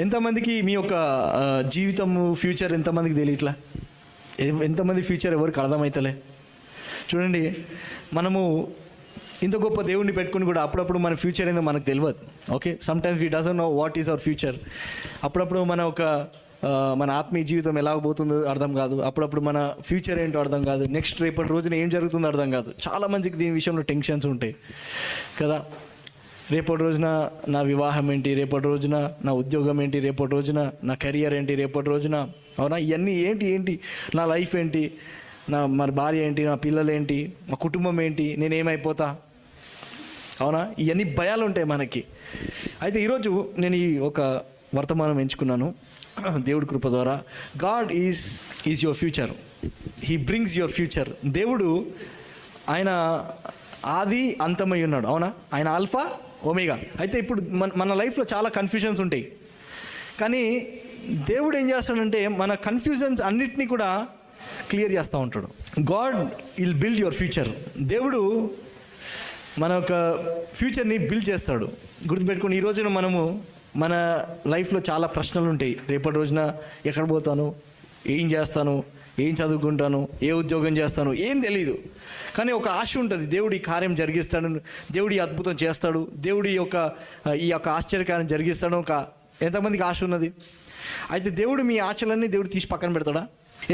ఎంతమందికి మీ యొక్క జీవితము ఫ్యూచర్ ఎంతమందికి తెలియట్లా? ఎంతమంది ఫ్యూచర్ ఎవరికి అర్థమవుతలే? చూడండి, మనము ఇంత గొప్ప దేవుడిని పెట్టుకుని కూడా అప్పుడప్పుడు మన ఫ్యూచర్ ఏందో మనకు తెలియదు. Okay, some times we doesn't know what is our future. అప్పుడప్పుడు మన ఆత్మీయ జీవితం ఎలా పోతుందో అర్థం కాదు. అప్పుడప్పుడు మన ఫ్యూచర్ ఏంటో అర్థం కాదు. నెక్స్ట్ రేపటి రోజున ఏం జరుగుతుందో అర్థం కాదు. చాలా మందికి దీని విషయంలో టెన్షన్స్ ఉంటాయి కదా. రేపటి రోజున నా వివాహం ఏంటి, రేపటి రోజున నా ఉద్యోగం ఏంటి, రేపటి రోజున నా కెరియర్ ఏంటి, రేపటి రోజున అవునా ఇవన్నీ ఏంటి నా లైఫ్ ఏంటి, మరి భార్య ఏంటి, నా పిల్లలు ఏంటి, మా కుటుంబం ఏంటి, నేనేమైపోతా, అవునా ఇవన్నీ భయాలు ఉంటాయి మనకి. అయితే ఈరోజు నేను ఈ ఒక వర్తమానం ఎంచుకున్నాను దేవుడి కృప ద్వారా. God is your future, he brings your future. దేవుడు ఆయన ఆది అంతమై ఉన్నాడు, అవునా, ఆయన ఆల్ఫా ఒమేగా. అయితే ఇప్పుడు మన లైఫ్లో చాలా కన్ఫ్యూజన్స్ ఉంటాయి, కానీ దేవుడు ఏం చేస్తాడంటే మన కన్ఫ్యూజన్స్ అన్నిటినీ కూడా క్లియర్ చేస్తూ ఉంటాడు. God will build your future. దేవుడు మన యొక్క ఫ్యూచర్ని బిల్డ్ చేస్తాడు. గుర్తుపెట్టుకుని ఈ రోజున మనము మన లైఫ్లో చాలా ప్రశ్నలు ఉంటాయి. రేపటి రోజున ఎక్కడ పోతాను, ఏం చేస్తాను, ఏం చదువుకుంటాను, ఏ ఉద్యోగం చేస్తాను, ఏం తెలీదు. కానీ ఒక ఆశ ఉంటుంది, దేవుడు ఈ కార్యం జరిగిస్తాడు, దేవుడు ఈ అద్భుతం చేస్తాడు, దేవుడు ఈ యొక్క ఆశ్చర్యకార్యం జరిగిస్తాడు. ఎంతమందికి ఆశ ఉన్నది? అయితే దేవుడు మీ ఆశలన్నీ దేవుడు తీసి పక్కన పెడతాడా?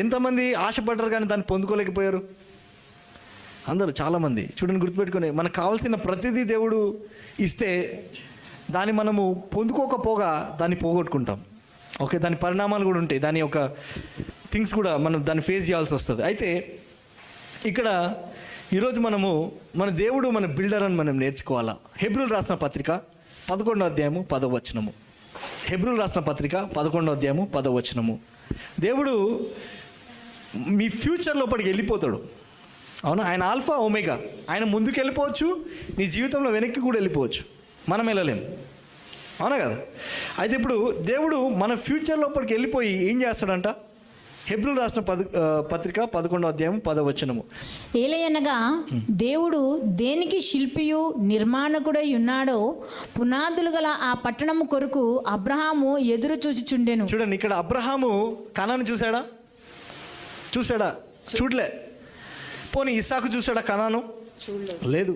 ఎంతమంది ఆశపడ్డారు కానీ దాన్ని పొందుకోలేకపోయారు? అందరూ, చాలామంది. చూడండి, గుర్తుపెట్టుకుని మనకు కావాల్సిన ప్రతిదీ దేవుడు ఇస్తే దాన్ని మనము పొందుకోకపోగా దాన్ని పోగొట్టుకుంటాం. ఓకే, దాని పరిణామాలు కూడా ఉంటాయి, దాని యొక్క థింగ్స్ కూడా మనం దాన్ని ఫేస్ చేయాల్సి వస్తుంది. అయితే ఇక్కడ ఈరోజు మన దేవుడు మన బిల్డర్ అని మనం నేర్చుకోవాలా. హెబ్రీయులు రాసిన పత్రిక 11వ అధ్యాయము 10వ వచనము. హెబ్రీయులు రాసిన పత్రిక 11వ అధ్యాయము 10వ వచనము. దేవుడు మీ ఫ్యూచర్ లోపలికి వెళ్ళిపోతాడు, అవునా. ఆయన ఆల్ఫా ఒమేగా. ఆయన ముందుకు వెళ్ళిపోవచ్చు, నీ జీవితంలో వెనక్కి కూడా వెళ్ళిపోవచ్చు, మనం వెళ్ళలేం, అవునా కదా. అయితే ఇప్పుడు దేవుడు మన ఫ్యూచర్ లోపలికి వెళ్ళిపోయి ఏం చేస్తాడంట? హెబ్రీయులు రాసిన పత్రిక 11వ అధ్యాయం 10వ వచనము. ఏలయనగా దేవుడు దేనికి శిల్పియు నిర్మాణకుడై ఉన్నాడో పునాదులు గల ఆ పట్టణము కొరకు అబ్రహాము ఎదురు చూచుచుండెను. చూడండి, ఇక్కడ అబ్రహాము కనాను చూశాడా? చూడలే. పోనీ ఇస్సాకు చూశాడా కనాను? లేదు.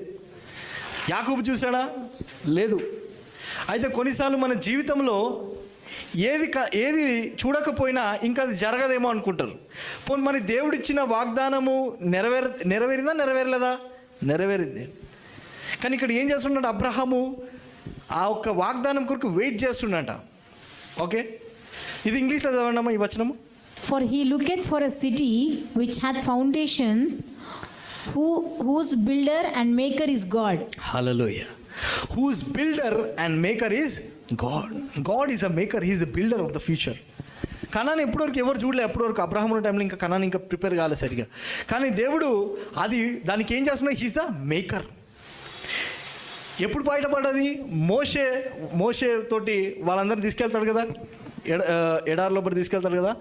యాకోబు చూశాడా? లేదు. అయితే కొన్నిసార్లు మన జీవితంలో ఏది చూడకపోయినా ఇంకా అది జరగదేమో అనుకుంటారు. పోనీ మన దేవుడిచ్చిన వాగ్దానము నెరవేరిందా? నెరవేరలేదా? నెరవేరింది. కానీ ఇక్కడ ఏం చేస్తున్నాడు అబ్రహాము? ఆ ఒక్క వాగ్దానం కొరకు వెయిట్ చేస్తున్నాడంట. ఓకే, ఇది ఇంగ్లీష్లో చదవండమ్మా ఈ వచనము. For he looketh for a city which hath foundation, whose builder and maker is God. Hallelujah. Whose builder and maker is God. God is a maker, he is a builder of the future. కనాను ఎప్పటివరకు ఎవరు చూడలే. ఎప్పటివరకు అబ్రహాము టైంలో ఇంకా కనాను ఇంకా prepare కాలేదు సరిగా. కానీ దేవుడు దానికి ఏం చేస్తున్నా? He's a maker. ఎప్పుడు బయటపడ్డది? మోషే తోటి వాళ్ళందరినీ తీసుకెళ్తాడు కదా, ఎడారి లోపల తీసుకెళ్తాడు కదా.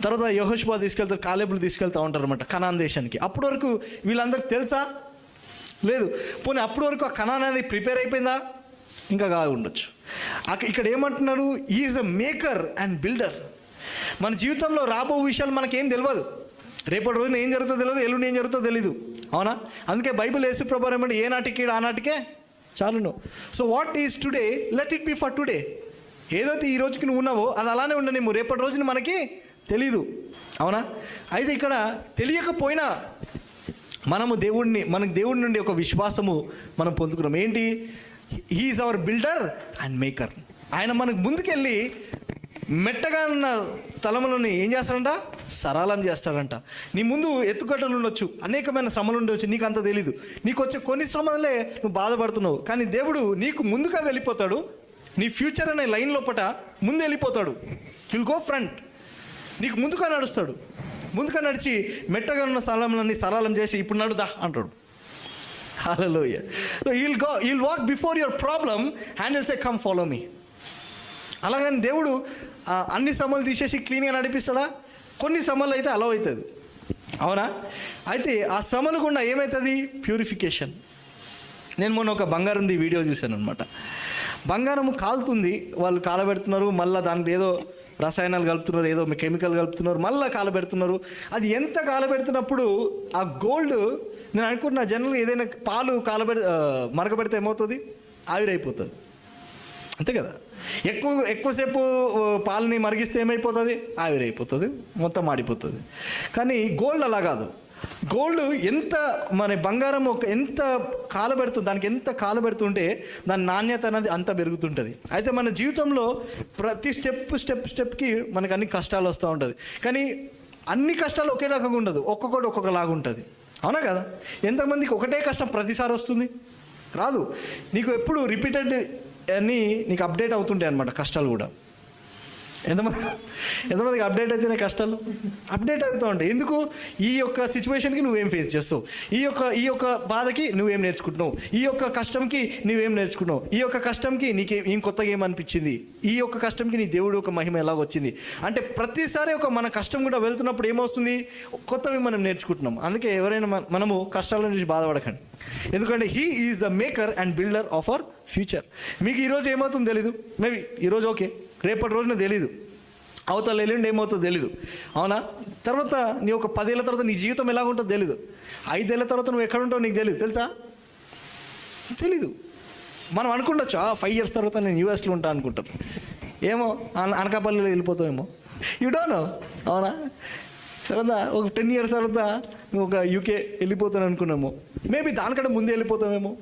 తర్వాత యెహోషువ తీసుకెళ్తారు, కాలేబులు తీసుకెళ్తూ ఉంటారు అనమాట కనాన్ దేశానికి. అప్పటి వరకు వీళ్ళందరికీ తెలుసా? లేదు. పోనీ అప్పటి వరకు ఆ కనాన్ అనేది ప్రిపేర్ అయిపోయిందా? ఇంకా కాదు ఉండొచ్చు. ఇక్కడ ఏమంటున్నాడు? Is a maker and builder. మన జీవితంలో రాబో విషయాలు మనకేం తెలియదు. రేపటి రోజున ఏం జరుగుతుందో తెలియదు, ఎల్లుండి ఏం జరుగుతుందో తెలీదు, అవునా. అందుకే బైబిల్ యేసు ప్రభువు ఏమంటే ఏ నాటికి ఆనాటికే చాలును. So what is today, let it be for today. ఏదైతే ఈ రోజుకి నువ్వు ఉన్నావో అది అలానే ఉండనేమో, రేపటి రోజున మనకి తెలీదు, అవునా. అయితే ఇక్కడ తెలియకపోయినా మనకు దేవుడి నుండి ఒక విశ్వాసము మనం పొందుకున్నాం. ఏంటి? He is our builder and maker. ఆయన మనకు ముందుకెళ్ళి మెట్టగా ఉన్న స్థలములని ఏం చేస్తాడంట? సరళం చేస్తాడంట. నీ ముందు ఎత్తుగడ్డలు ఉండొచ్చు, అనేకమైన శ్రమలు ఉండవచ్చు, నీకు అంత తెలీదు. నీకు వచ్చే కొన్ని శ్రమలే నువ్వు బాధపడుతున్నావు, కానీ దేవుడు నీకు ముందుగా వెళ్ళిపోతాడు. నీ ఫ్యూచర్ అనే లైన్ లోపట ముందు వెళ్ళిపోతాడు. Will go front. నీకు ముందుగా నడుస్తాడు. ముందుగా నడిచి మెట్టగా ఉన్న స్థలంలన్నీ సరళం చేసి ఇప్పుడు నడుదా అంటాడు. Hallelujah. So you'll walk before your problem and he'll say come follow me. అలాగని దేవుడు అన్ని శ్రమలు తీసేసి క్లీన్గా నడిపిస్తాడా? కొన్ని శ్రమలు అయితే అలవ్ అవుతుంది, అవునా. అయితే ఆ శ్రమలు గుండా ఏమవుతుంది? ప్యూరిఫికేషన్. నేను మొన్న ఒక బంగారంది వీడియో చూశాను అనమాట. బంగారం కాలుతుంది, వాళ్ళు కాలబెడుతున్నారు, మళ్ళీ దాంట్లో ఏదో రసాయనాలు కలుపుతున్నారు, ఏదో కెమికల్ కలుపుతున్నారు, మళ్ళీ కాలబెడుతున్నారు. అది ఎంత కాలబెడుతున్నప్పుడు ఆ గోల్డ్, నేను అనుకుంటున్నా జనరల్గా ఏదైనా పాలు మరగబెడితే ఏమవుతుంది? ఆవిరైపోతుంది, అంతే కదా. ఎక్కువసేపు పాలని మరిగిస్తే ఏమైపోతుంది? ఆవిరైపోతుంది, మొత్తం మాడిపోతుంది. కానీ గోల్డ్ అలా కాదు. గోల్డ్ ఎంత మన బంగారం ఎంత కాలబెడుతుంది, దానికి ఎంత కాలబెడుతుంటే దాని నాణ్యత అనేది అంత పెరుగుతుంటుంది. అయితే మన జీవితంలో ప్రతి స్టెప్కి మనకు అన్ని కష్టాలు వస్తూ ఉంటుంది. కానీ అన్ని కష్టాలు ఒకే రకంగా ఉండదు, ఒక్కొక్కటి ఒక్కొక్కలాగా ఉంటుంది, అవునా కదా. ఎంతమందికి ఒకటే కష్టం ప్రతిసారి వస్తుంది? రాదు. నీకు ఎప్పుడు రిపీటెడ్ అన్నీ నీకు అప్డేట్ అవుతుంటాయి అన్నమాట కష్టాలు కూడా. ఎంతమందికి అప్డేట్ అయితేనే కష్టాలు అప్డేట్ అవుతూ ఉంటాయి. ఎందుకు? ఈ యొక్క సిచ్యువేషన్కి నువ్వేం ఫేస్ చేస్తావు, ఈ యొక్క బాధకి నువ్వేం నేర్చుకుంటున్నావు, ఈ యొక్క కష్టంకి నువ్వేం నేర్చుకున్నావు, ఈ యొక్క కష్టంకి నీకేం కొత్తగా ఏమనిపించింది, ఈ యొక్క కష్టంకి నీ దేవుడు ఒక మహిమ ఎలాగొచ్చింది అంటే ప్రతిసారి మన కష్టం కూడా వెళ్తున్నప్పుడు ఏమవుతుంది? కొత్తవి మనం నేర్చుకుంటున్నాం. అందుకే ఎవరైనా మనము కష్టాల నుంచి బాధపడకండి, ఎందుకంటే he is the maker and builder of our future. మీకు ఈరోజు ఏమవుతుందో తెలీదు, మేబీ ఈరోజు ఓకే, రేపటి రోజున తెలీదు, అవతల ఎల్లుండి ఏమవుతుందో తెలీదు, అవునా. తర్వాత నీ ఒక 10 ఏళ్ళ తర్వాత నీ జీవితం ఎలాగుంటుందో తెలీదు, 5 ఏళ్ళ తర్వాత నువ్వు ఎక్కడ ఉంటావు నీకు తెలియదు, తెలుసా? తెలీదు. మనం అనుకుంటచ్చు 5 years తర్వాత నేను యూఎస్లో ఉంటాను అనుకుంటారు, ఏమో అనకాపల్లిలో వెళ్ళిపోతావేమో, యూ డోంట్ నో, అవునా. తర్వాత ఒక 10 years తర్వాత నువ్వు ఒక యూకే వెళ్ళిపోతాను అనుకున్నాము, మేబీ దానికంటే ముందే వెళ్ళిపోతామేమో,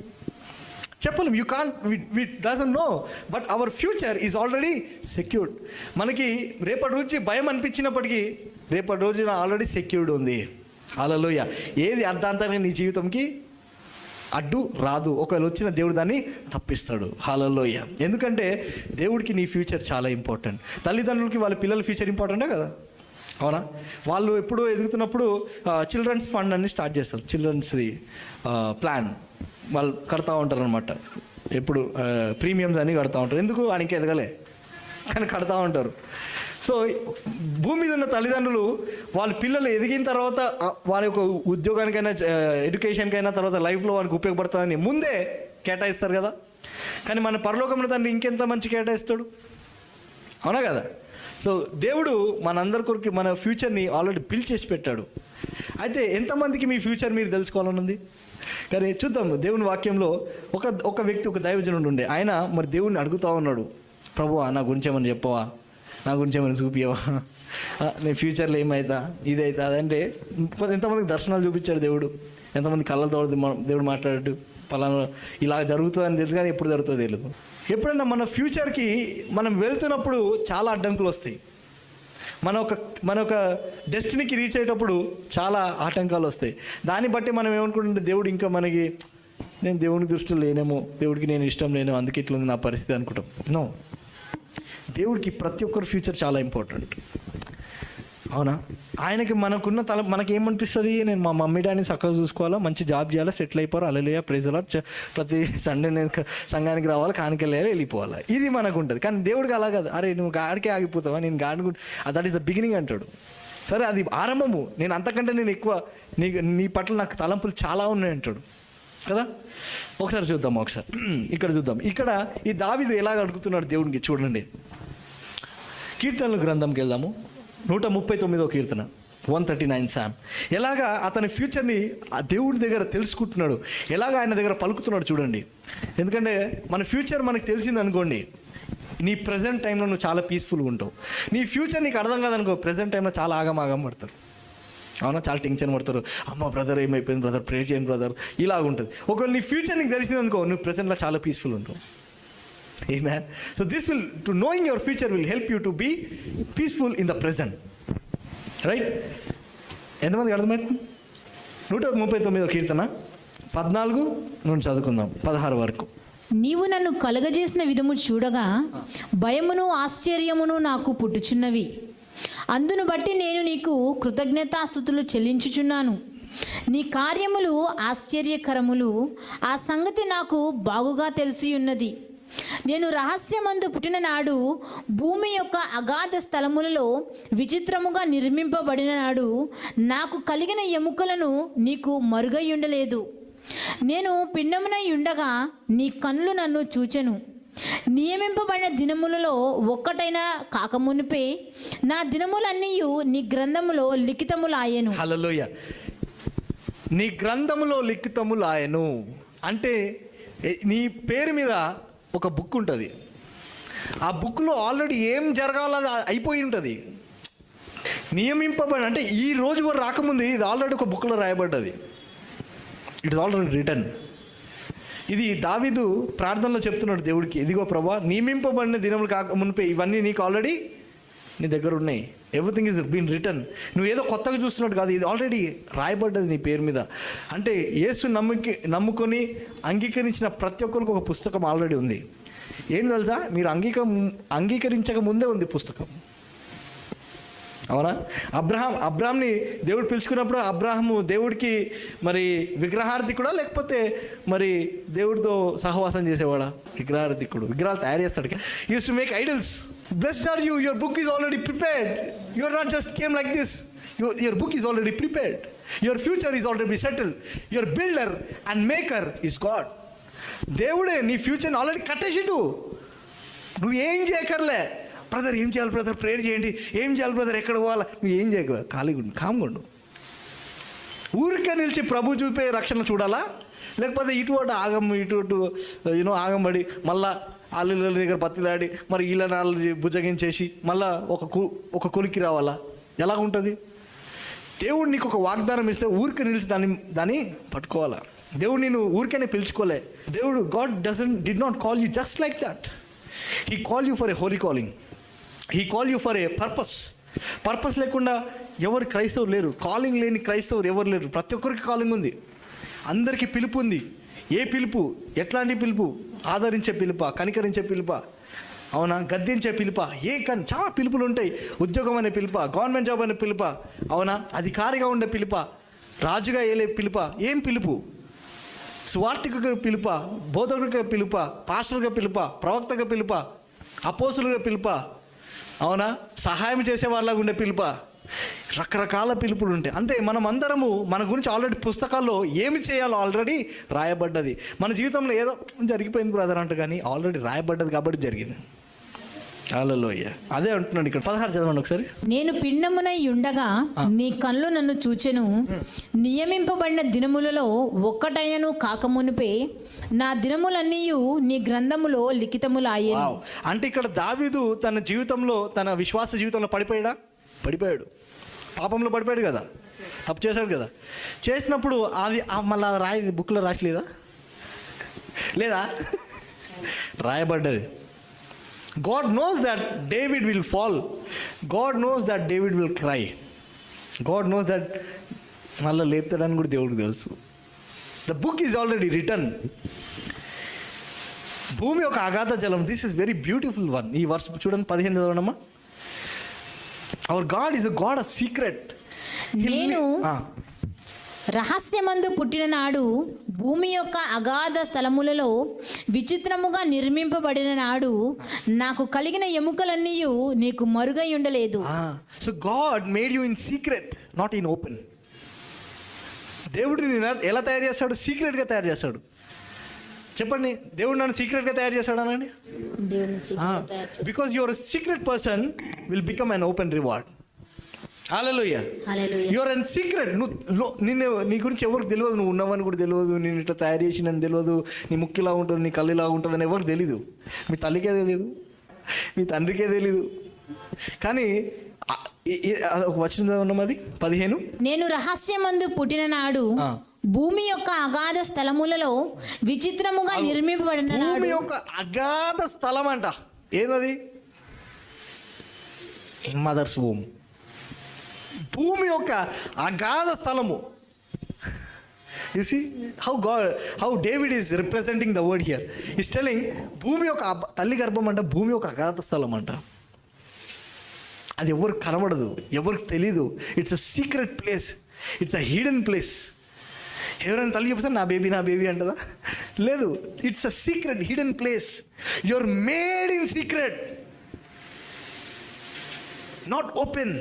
చెప్పలేం. You can't, we doesn't know, but our future is already secured. మనకి రేపటి రోజు భయం అనిపించినప్పటికీ రేపటి రోజున ఆల్రెడీ సెక్యూర్డ్ ఉంది. హల్లెలూయా. ఏది అర్ధాంతరంగా నీ జీవితంకి అడ్డు రాదు, ఒకవేళ వచ్చిన దేవుడు దాన్ని తప్పిస్తాడు. హల్లెలూయా. ఎందుకంటే దేవుడికి నీ ఫ్యూచర్ చాలా ఇంపార్టెంట్. తల్లిదండ్రులకి వాళ్ళ పిల్లల ఫ్యూచర్ ఇంపార్టెంటే కదా, అవునా. వాళ్ళు ఎప్పుడూ ఎదుగుతున్నప్పుడు చిల్డ్రన్స్ ఫండ్ అన్ని స్టార్ట్ చేస్తారు, చిల్డ్రన్స్ది ప్లాన్ వాళ్ళు కడతా ఉంటారు అనమాట. ఎప్పుడు ప్రీమియమ్స్ అని కడతా ఉంటారు. ఎందుకు? ఆయనకి ఎదగలే కానీ కడతా ఉంటారు. సో భూమి మీద ఉన్న తల్లిదండ్రులు వాళ్ళ పిల్లలు ఎదిగిన తర్వాత వాళ్ళ యొక్క ఉద్యోగానికైనా ఎడ్యుకేషన్కైనా తర్వాత లైఫ్లో వాళ్ళకి ఉపయోగపడుతుందని ముందే కేటాయిస్తారు కదా. కానీ మన పరలోకంలో తండ్రి ఇంకెంత మంచి కేటాయిస్తాడు, అవునా కదా. సో దేవుడు మనందరి కొరకు మన ఫ్యూచర్ని ఆల్రెడీ బిల్డ్ చేసి పెట్టాడు. అయితే ఎంతమందికి మీ ఫ్యూచర్ మీరు తెలుసుకోవాలని ఉంది? కానీ చూద్దాం. దేవుని వాక్యంలో ఒక వ్యక్తి, ఒక దైవజనుడు ఉండే, ఆయన మరి దేవుడిని అడుగుతూ ఉన్నాడు, ప్రభువా నా గురించి ఏమని చెప్పవా, నా గురించి ఏమైనా చూపియవా, నేను ఫ్యూచర్లో ఏమవుతా, ఇదైతా అదంటే. ఎంతమందికి దర్శనాలు చూపించాడు దేవుడు, ఎంతమంది కళ్ళతో దేవుడు మాట్లాడాడు, పలానా ఇలా జరుగుతుందని తెలుసు కానీ ఎప్పుడు జరుగుతుందో తెలియదు. ఎప్పుడైనా మన ఫ్యూచర్కి మనం వెళ్తున్నప్పుడు చాలా అడ్డంకులు వస్తాయి. మన ఒక డెస్టినీకి రీచ్ అయ్యేటప్పుడు చాలా ఆటంకాలు వస్తాయి. దాన్ని బట్టి మనం ఏమనుకుంటుంటే దేవుడు ఇంకా మనకి, నేను దేవుని దృష్టిలో లేనేమో, దేవుడికి నేను ఇష్టం లేను, అందుకే ఇట్లా ఉంది నా పరిస్థితి అనుకుంటాం. నో, దేవుడికి ప్రతి ఒక్కరి ఫ్యూచర్ చాలా ఇంపార్టెంట్, అవునా. ఆయనకి మనకున్న మనకేమనిపిస్తుంది, నేను మా మమ్మీ డాడీని చక్కగా చూసుకోవాలా, మంచి జాబ్ చేయాలా, సెటిల్ అయిపోవాలి, హల్లెలూయా ప్రైజ్ ది లార్డ్, ప్రతి సండే నేను సంఘానికి రావాలి, కానికెళ్ళాలి, వెళ్ళిపోవాలి, ఇది మనకు ఉంటుంది. కానీ దేవుడికి అలా కాదు. అరే నువ్వు గాడికే ఆగిపోతావా, నేను గాడి, దట్ ఈస్ ద బిగినింగ్ అంటాడు. సరే అది ఆరంభము, నేను అంతకంటే నేను ఎక్కువ నీ పట్ల నాకు తలంపులు చాలా ఉన్నాయి అంటాడు కదా. ఒకసారి చూద్దాం, ఇక్కడ చూద్దాం. ఇక్కడ ఈ దావీదు ఎలాగ అడుగుతున్నాడు దేవునికి చూడండి. కీర్తనల గ్రంథంకి వెళ్దాము. 139వ కీర్తన, 139 సామ్. ఎలాగా అతని ఫ్యూచర్ని ఆ దేవుడి దగ్గర తెలుసుకుంటున్నాడు, ఎలాగ ఆయన దగ్గర పలుకుతున్నాడు చూడండి. ఎందుకంటే మన ఫ్యూచర్ మనకు తెలిసింది అనుకోండి, నీ ప్రజెంట్ టైంలో నువ్వు చాలా పీస్ఫుల్గా ఉంటావు. నీ ఫ్యూచర్ నీకు అర్థం కాదనుకో, ప్రజెంట్ టైంలో చాలా ఆగం పడతారు, అవునా. చాలా టెన్షన్ పడతారు, అమ్మ బ్రదర్ ఏమైపోయింది బ్రదర్, ప్రే చేయండి బ్రదర్, ఇలాగ ఉంటుంది. ఒకవేళ నీ ఫ్యూచర్ నీకు తెలిసింది అనుకో, నువ్వు ప్రజెంట్లో చాలా పీస్ఫుల్ ఉంటావు. Amen. So this will, to knowing your future will help you to be peaceful in the present. Right? ఎంతమందికి అర్థమవుతుంది? 139వ కీర్తన 14 నుండి చదువుకుందాం, 16 వరకు. నీవు నన్ను కలగజేసిన విధము చూడగా భయమును ఆశ్చర్యమును నాకు పుట్టుచున్నవి. అందును బట్టి నేను నీకు కృతజ్ఞతాస్తుతులు చెల్లించుచున్నాను. నీ కార్యములు ఆశ్చర్యకరములు, ఆ సంగతి నాకు బాగుగా తెలిసి ఉన్నది. నేను రహస్యమందు పుట్టిన నాడు, భూమి యొక్క అగాధ స్థలములలో విచిత్రముగా నిర్మింపబడిన నాడు, నాకు కలిగిన ఎముకలను నీకు మరుగై ఉండలేదు. నేను పిండమునై ఉండగా నీ కన్నులు నన్ను చూచెను. నియమింపబడిన దినములలో ఒక్కటైనా కాకమునిపే నా దినములన్నీ నీ గ్రంథములో లిఖితములాయెను. హల్లెలూయా. నీ గ్రంథములో లిఖితములాయెను అంటే నీ పేరు మీద ఒక బుక్ ఉంటుంది. ఆ బుక్లో ఆల్రెడీ ఏం జరగాలో అది అయిపోయి ఉంటుంది. నియమింపబడి అంటే ఈ రోజు వరకు రాకముందు ఇది ఆల్రెడీ ఒక బుక్లో రాయబడ్డది. It is already written. ఇది దావీదు ప్రార్థనలో చెప్తున్నాడు దేవుడికి, ఇదిగో ప్రభా నియమింపబడిన దినములు కాక మునిపే ఇవన్నీ నీకు ఆల్రెడీ నీ దగ్గర ఉన్నాయి. Everything is been return. నువ్వు ఏదో కొత్తగా చూస్తున్నట్టు కాదు, ఇది ఆల్రెడీ రాయబడ్డది నీ పేరు మీద. అంటే యేసు నమ్ముకొని అంగీకరించిన ప్రతి ఒక్కరికి ఒక పుస్తకం ఆల్రెడీ ఉంది. ఏం తెలుసా, మీరు అంగీకరించక ముందే ఉంది పుస్తకం. అవునా? అబ్రాహాంని దేవుడు పిలుచుకున్నప్పుడు అబ్రాహాము దేవుడికి మరి విగ్రహార్థికుడా లేకపోతే మరి దేవుడితో సహవాసం చేసేవాడా? విగ్రహార్థికుడు. విగ్రహాలు తయారు చేస్తాడు. Use to make idols. Blessed are you, your book is already prepared. You are not just came like this. Your book is already prepared. Your future is already settled. Your builder and maker is God. దేవుడే నీ ఫ్యూచర్ని already కట్టేసిండు. నువ్వు ఏం చేయకర్లే. Brother ఏం చేయాలి brother, prayer చేయండి, ఏం చేయాలి బ్రదర్, ఎక్కడ పోవాలా, నువ్వు ఏం చేయక ఖాళీగా ఉండు, కామ్గుండు. ఊరికే నిలిచి ప్రభు చూపే రక్షణ చూడాలా? లేకపోతే ఇటు ఆగంబడి మళ్ళా వాళ్ళ దగ్గర బతిలాడి మరి వీళ్ళ నాళ్ళు భుజగించేసి మళ్ళా ఒక కొలికి రావాలా? ఎలాగుంటుంది? దేవుడు నీకు ఒక వాగ్దానం ఇస్తే ఊరికే నిలిచి దాన్ని పట్టుకోవాలా? దేవుడు నేను ఊరికేనే పిలుచుకోలే. దేవుడు did not call you just like that. He called you for a holy calling. He called you for a purpose లేకుండా ఎవరు క్రైస్తవులు లేరు. కాలింగ్ లేని క్రైస్తవులు ఎవరు లేరు. ప్రతి ఒక్కరికి కాలింగ్ ఉంది. అందరికీ పిలుపు ఉంది. ఏ పిలుపు? ఎట్లాంటి పిలుపు? ఆదరించే పిలుపా? కనికరించే పిలుపా? అవునా? గద్దించే పిలుపా? చాలా పిలుపులు ఉంటాయి. ఉద్యోగం అనే పిలుపా? గవర్నమెంట్ జాబ్ అనే పిలుపా? అవునా? అధికారిగా ఉండే పిలుపా? రాజుగా ఏలే పిలుపా? ఏం పిలుపు? సువార్థికుగా పిలుపా? బోధకుడిగా పిలుపా? పాస్టర్గా పిలుపా? ప్రవక్తగా పిలుపా? అపోస్తులుగా పిలుపా? అవునా? సహాయం చేసే వాళ్ళగా ఉండే పిలుపా? రకరకాల పిలుపులు ఉంటాయి. అంటే మనం అందరము మన గురించి ఆల్రెడీ పుస్తకాల్లో ఏమి చేయాలో ఆల్రెడీ రాయబడ్డది. మన జీవితంలో ఏదో జరిగిపోయింది బ్రదర్ అంట, కానీ ఆల్రెడీ రాయబడ్డది కాబట్టి జరిగింది. హల్లెలూయా. అదే అంటున్నాడు ఇక్కడ. 16 చదవండి ఒకసారి. నేను పిండమునై ఉండగా నీ కళ్ళు నన్ను చూచెను. నియమింపబడిన దినములలో ఒక్కటైనను కాకమునిపే నా దినములన్నీ నీ గ్రంథములో లిఖితములాయెను. అంటే ఇక్కడ దావీదు తన జీవితంలో, తన విశ్వాస జీవితంలో పడిపోయాడు. పాపంలో పడిపోయాడు కదా, తప్పు చేశాడు కదా. చేసినప్పుడు అది మళ్ళీ బుక్లో రాసలేదా? లేదా? రాయబడ్డది. God knows that David will fall. God knows that David will cry. God knows that మళ్ళీ లేపుతాడని కూడా దేవుడికి తెలుసు. The book is already written. భూమి ఒక అగాధ జలం. This is very beautiful one. ఈ వర్స్ చూడండి, 15 చదవనమ్మా. Our God is a God of secret. నేను రహస్యమందు పుట్టిన నాడు భూమి యొక్క అగాధ స్థలములలో విచిత్రముగా నిర్మింపబడిన నాడు నాకు కలిగిన ఎముకలన్నీ నీకు మరుగై ఉండలేదు. So God made you in secret, not in open. దేవుడిని ఎలా తయారు చేస్తాడు? సీక్రెట్గా తయారు చేస్తాడు. చెప్పండి, దేవుడు నన్ను సీక్రెట్గా తయారు చేస్తాడు అనండి. Because your secret person will become an open reward. Hallelujah. Your and secret. నీ గురించి ఎవరికి తెలియదు. నువ్వు ఉన్నవని కూడా తెలియదు. నేను ఇట్లా తయారు చేసినని తెలియదు. నీ ముక్కు ఇలా ఉంటుంది, నీ కళ్ళు ఇలా ఉంటుంది అని ఎవరికి తెలీదు. మీ తల్లికే తెలీదు, మీ తండ్రికే తెలీదు. కానీ ఒక వచనం ఉన్నది, 15. నేను రహస్యమందు పుట్టిన నాడు భూమి యొక్క అగాధ స్థలములలో విచిత్రముగా నిర్మింపబడిన భూమి యొక్క అగాధ స్థలం అంట. ఏదది? Mothers womb. భూమి యొక్క అగాధ స్థలము. You see how David is representing the word here. He's telling భూమి యొక్క తల్లి గర్భం అంట, భూమి యొక్క అగాధ స్థలం అంట. అది ఎవరికి కనబడదు, ఎవరికి తెలీదు. It's a secret place, it's a hidden place. ఎవరైనా తల్లి చెప్తే నా బేబీ అంటదా? లేదు. It's a secret hidden place. You are made in secret, not open.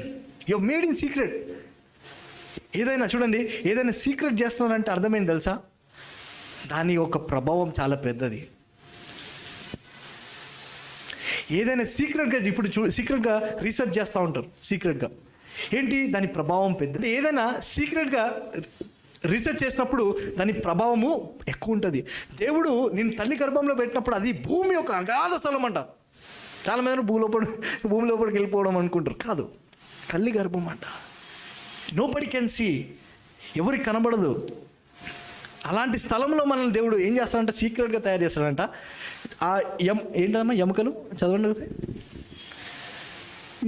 You are made in secret. ఏదైనా చూడండి, ఏదైనా సీక్రెట్ చేస్తున్నారంటే అర్థమైంది తెలుసా? దాని యొక్క ప్రభావం చాలా పెద్దది. ఏదైనా సీక్రెట్గా ఇప్పుడు సీక్రెట్గా రీసెర్చ్ చేస్తూ ఉంటారు. సీక్రెట్గా ఏంటి దాని ప్రభావం పెద్ద. ఏదైనా సీక్రెట్గా రీసెర్చ్ చేసినప్పుడు దాని ప్రభావము ఎక్కువ ఉంటుంది. దేవుడు నేను తల్లి గర్భంలో పెట్టినప్పుడు అది భూమి యొక్క అగాధ స్థలం అంట. చాలా మంది భూమి లోపలికి వెళ్ళిపోవడం అనుకుంటారు. కాదు, తల్లి గర్భం అంట. నోబడీ కెన్ సీ, ఎవరికి కనబడదు. అలాంటి స్థలంలో మనల్ని దేవుడు ఏం చేస్తాడంట, సీక్రెట్గా తయారు చేస్తాడంట. ఆ ఏంటమ్మా ఎముకలు చదవండి.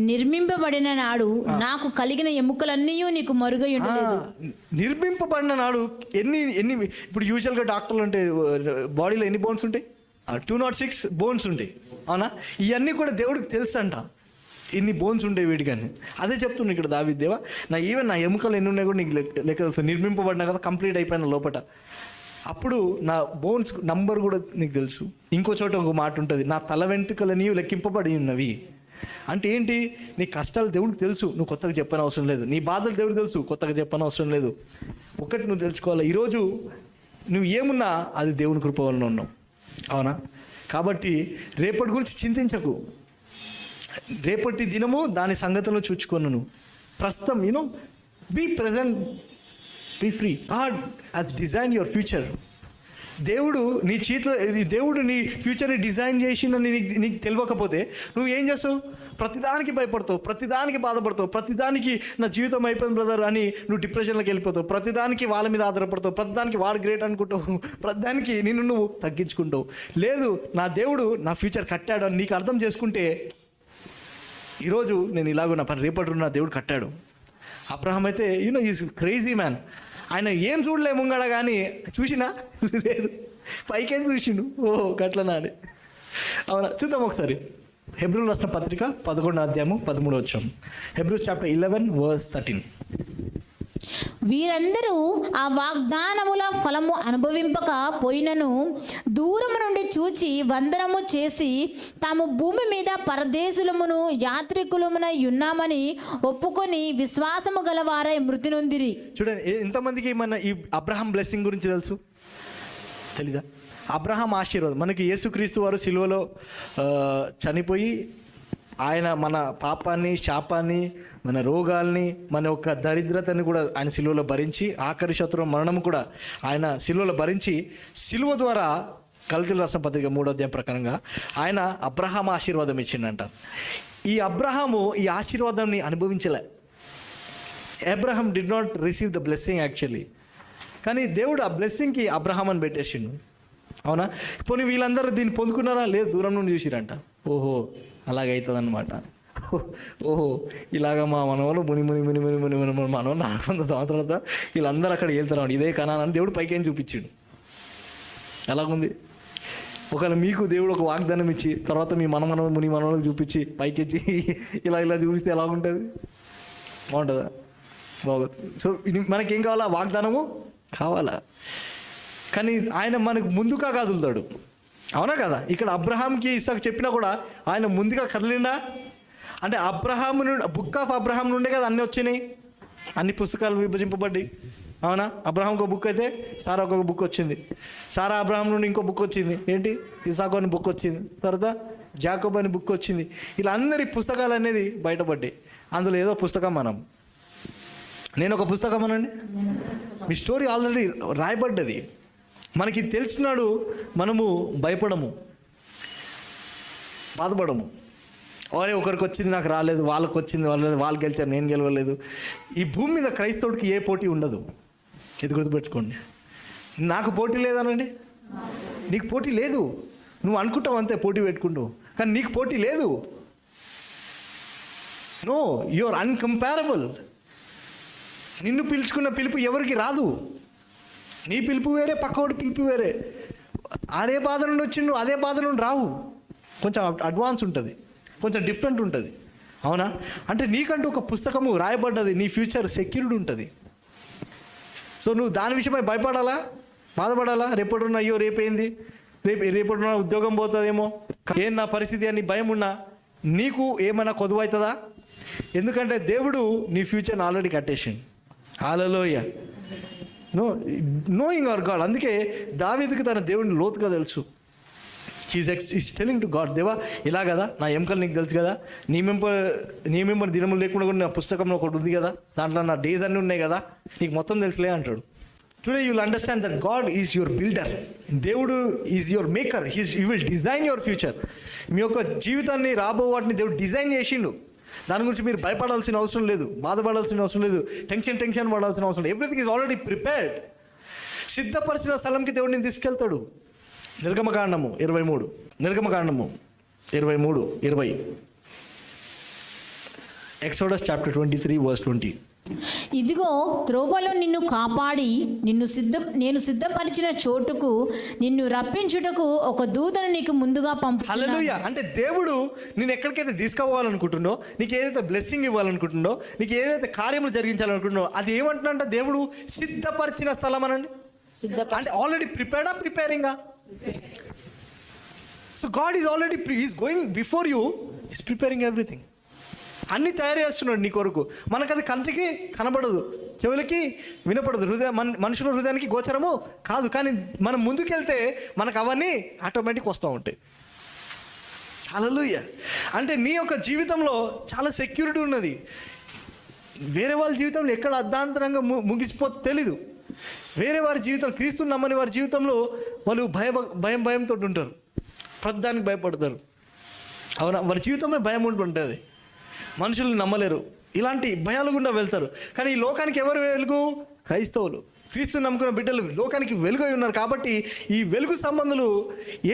నిర్మింపబడిన నాడు నాకు కలిగిన ఎముకలన్నీ నీకు మరుగై ఉండలేదు. నిర్మింపబడిన నాడు ఎన్ని ఇప్పుడు యూజువల్గా డాక్టర్లు అంటే బాడీలో ఎన్ని బోన్స్ ఉంటాయి? 206 బోన్స్ ఉంటాయి, అవునా? ఇవన్నీ కూడా దేవుడికి తెలుసు అంట, ఇన్ని బోన్స్ ఉంటాయి వీటికని. అదే చెప్తున్నా ఇక్కడ దావీదు, దేవా నా ఎముకలు ఎన్ని ఉన్నాయి కూడా నీకు లెక్క తెలుసు. నిర్మింపబడినా కదా, కంప్లీట్ అయిపోయిన లోపల. అప్పుడు నా బోన్స్ నంబర్ కూడా నీకు తెలుసు. ఇంకో చోట ఒక మాట ఉంటుంది, నా తల వెంట్రుకలని లెక్కింపబడి ఉన్నవి. అంటే ఏంటి? నీ కష్టాలు దేవుడికి తెలుసు, నువ్వు కొత్తగా చెప్పని అవసరం లేదు. నీ బాధలు దేవుడికి తెలుసు, కొత్తగా చెప్పని అవసరం లేదు. ఒకటి నువ్వు తెలుసుకోవాలి, ఈరోజు నువ్వు ఏమున్నా అది దేవుని కృప వలన ఉన్నావు, అవునా? కాబట్టి రేపటి గురించి చింతించకు. రేపటి దినము దాని సంగతులను చూచుకొనును. ప్రస్తుతం be present, be free. God has design your future. దేవుడు నీ ఫ్యూచర్ని డిజైన్ చేసిందని నీకు తెలియకపోతే నువ్వు ఏం చేస్తావు? ప్రతిదానికి భయపడతావు, ప్రతిదానికి బాధపడతావు, ప్రతిదానికి నా జీవితం అయిపోయింది బ్రదర్ అని నువ్వు డిప్రెషన్లోకి వెళ్ళిపోతావు, ప్రతిదానికి వాళ్ళ మీద ఆధారపడతావు, ప్రతిదానికి వాడు గ్రేట్ అనుకుంటావు, ప్రతిదానికి నిన్ను నువ్వు తగ్గించుకుంటావు. లేదు, నా దేవుడు నా ఫ్యూచర్ కట్టాడు అని నీకు అర్థం చేసుకుంటే, ఈరోజు నేను ఇలాగో నా పని రేపటి నా దేవుడు కట్టాడు. అబ్రహాం అయితే ఈజ్ క్రేజీ మ్యాన్. ఆయన ఏం చూడలేముంగడ కానీ చూసినా లేదు, పైకేం చూసిండు, ఓ గట్లనా అని. అవునా? చూద్దాం ఒకసారి. హెబ్రూలు రాసిన పత్రిక 11వ అధ్యాయము 13వ వచనం. Hebrews chapter 11:13. వీరందరూ ఆ వాగ్దానముల ఫలము అనుభవింపక పోయినను దూరము నుండి చూచి వందనము చేసి తాము భూమి మీద పరదేశులమును యాత్రికులమునై ఉన్నామని ఒప్పుకొని విశ్వాసము గలవారై మృతి నొందిరి. చూడండి, ఎంతమందికి మన ఈ అబ్రహాం బ్లెస్సింగ్ గురించి తెలుసు? తెలీదా? అబ్రహాం ఆశీర్వాదం మనకి యేసుక్రీస్తు వారు సిలువలో చనిపోయి ఆయన మన పాపాన్ని, శాపాన్ని, మన రోగాల్ని, మన యొక్క దరిద్రతని కూడా ఆయన సిలువలో భరించి, ఆఖరి శత్రువు మరణం కూడా ఆయన సిలువలో భరించి, సిలువ ద్వారా గలతీయులకు రాసిన పత్రిక 3వ అధ్యాయం ప్రకారంగా ఆయన అబ్రహాం ఆశీర్వాదం ఇచ్చిండంట. ఈ అబ్రహాము ఈ ఆశీర్వాదాన్ని అనుభవించలే. Abraham did not receive the blessing actually. కానీ దేవుడు ఆ బ్లెస్సింగ్కి అబ్రహాం అని పెట్టేసిండు, అవునా? పోనీ వీళ్ళందరూ దీన్ని పొందుకున్నారా? లేదు, దూరం నుండి చూసిరంట. ఓహో అలాగైతుంది అనమాట. ఓహో ఇలాగ మా మనవాళ్ళు ముని మనవాళ్ళు 400 సంవత్సరాల వీళ్ళందరూ అక్కడ వెళ్తారు, ఇదే కనాలని దేవుడు పైకేం చూపించాడు. ఎలాగుంది? ఒకవేళ మీకు దేవుడు ఒక వాగ్దానం ఇచ్చి తర్వాత మీ ముని మనవాళ్ళకి చూపించి పైకెచ్చి ఇలా చూపిస్తే ఎలాగుంటుంది? బాగుంటుందా? బాగోదు. సో మనకేం కావాలా? వాగ్దానము కావాలా? కానీ ఆయన మనకు ముందుగా కదులుతాడు, అవునా కదా? ఇక్కడ అబ్రహాంకి ఇస్సాకు చెప్పినా కూడా ఆయన ముందుగా కదిలిండా? అంటే అబ్రహాము నుండి, బుక్ ఆఫ్ అబ్రహాం నుండే కదా అన్నీ వచ్చినాయి, అన్ని పుస్తకాలు విభజింపబడ్డాయి, అవునా? అబ్రహాంకి ఒక బుక్ అయితే సారాకు ఒక బుక్ వచ్చింది, సారా అబ్రహాం నుండి ఇంకో బుక్ వచ్చింది, ఏంటి ఇస్సాకు అని బుక్ వచ్చింది, తర్వాత జాకోబ్ అని బుక్ వచ్చింది. ఇలా అందరి పుస్తకాలు అనేది బయటపడ్డాయి. అందులో ఏదో పుస్తకం నేను ఒక పుస్తకం అనండి, మీ స్టోరీ ఆల్రెడీ రాయబడ్డది. మనకి తెలిసినాడు మనము భయపడము, బాధపడము. ఒరే ఒకరికి వచ్చింది నాకు రాలేదు, వాళ్ళకి వచ్చింది వాళ్ళు గెలిచారు నేను గెలవలేదు. ఈ భూమి మీద క్రైస్తవుడికి ఏ పోటీ ఉండదు, ఇది గుర్తుపెట్టుకోండి. నాకు పోటీ లేదనండి, నీకు పోటీ లేదు. నువ్వు అనుకుంటావు అంతే పోటీ పెట్టుకుంటావు, కానీ నీకు పోటీ లేదు. No, you are uncomparable. నిన్ను పిలుచుకున్న పిలుపు ఎవరికి రాదు. నీ పిలుపు వేరే, పక్కవాడి పిలుపు వేరే. అదే బాధ నుండి వచ్చిండు, అదే బాధ నుండి రావు. కొంచెం అడ్వాన్స్ ఉంటుంది, కొంచెం డిఫరెంట్ ఉంటుంది, అవునా? అంటే నీకంటూ ఒక పుస్తకము రాయబడ్డది, నీ ఫ్యూచర్ సెక్యూర్డ్ ఉంటుంది. సో నువ్వు దాని విషయమై భయపడాలా, బాధపడాలా? రేపటిన్న అయ్యో రేపేంది, రేపటిన్న ఉద్యోగం పోతుందేమో, ఏం నా పరిస్థితి అని భయం ఉన్నా నీకు ఏమైనా కొదువు అవుతుందా? ఎందుకంటే దేవుడు నీ ఫ్యూచర్ని ఆల్రెడీ కట్టేసిండు. హల్లెలూయా. Knowing our God. అందుకే దావీదుకి తన దేవుడిని లోతుగా తెలుసు. హీస్ టెలింగ్ టు గాడ్, దేవా ఇలా కదా, నా ఎముకలు నీకు తెలుసు కదా, నియమింపని దినములు లేకుండా కూడా నా పుస్తకంలో ఒకటి ఉంది కదా, దాంట్లో నా డేస్ అన్నీ ఉన్నాయి కదా, నీకు మొత్తం తెలుసులే అంటాడు. Today you will understand that God is your builder. దేవుడు is your maker. You will design your future. మీ యొక్క జీవితాన్ని, రాబో వాటిని దేవుడు డిజైన్ చేసిండు. దాని గురించి మీరు భయపడాల్సిన అవసరం లేదు, బాధపడాల్సిన అవసరం లేదు, టెన్షన్ పడాల్సిన అవసరం లేదు. Everything is already prepared. సిద్ధపరిచిన స్థలంకి దేవుడు నేను తీసుకెళ్తాడు. నిర్గమకాండము 23:20. Exodus chapter 23:20. ఇదిగో త్రోవలో నిన్ను కాపాడి నేను సిద్ధపరిచిన చోటుకు నిన్ను రప్పించుటకు ఒక దూతను నీకు ముందుగా పంపుతున్నాను. హల్లెలూయా. అంటే దేవుడు నేను ఎక్కడికైతే తీసుకుపోవాలనుకుంటున్నో, నీకు ఏదైతే బ్లెస్సింగ్ ఇవ్వాలనుకుంటున్నో, నీకు ఏదైతే కార్యములు జరిగించాలనుకుంటున్నో, అది ఏమంటున్నా దేవుడు సిద్ధపరిచిన స్థలం అనండి. అంటే ఆల్రెడీ ప్రిపేరింగా. So God is already is going before you, is preparing everything. అన్నీ తయారు చేస్తున్నాడు నీ కొరకు. మనకు అది కంటికి కనబడదు, చెవులకి వినపడదు, మనుషుల హృదయానికి గోచరము కాదు. కానీ మనం ముందుకెళ్తే మనకు అవన్నీ ఆటోమేటిక్ వస్తూ ఉంటాయి. హల్లెలూయా. అంటే నీ యొక్క జీవితంలో చాలా సెక్యూరిటీ ఉన్నది. వేరే వాళ్ళ జీవితంలో ఎక్కడ అర్ధాంతరంగా ముగిసిపోతే తెలీదు. వేరే వారి జీవితం, క్రీస్తుని నమ్మని వారి జీవితంలో వాళ్ళు భయంతో ఉంటారు, ప్రతిదానికి భయపడతారు. అవునా, వారి జీవితమే భయం ఉంటుంటుంది, మనుషుల్ని నమ్మలేరు, ఇలాంటి భయాలు గుండా వెళ్తారు. కానీ ఈ లోకానికి ఎవరు వెలుగు? క్రైస్తవులు, క్రీస్తుని నమ్ముకున్న బిడ్డలు లోకానికి వెలుగై ఉన్నారు. కాబట్టి ఈ వెలుగు సంబంధులు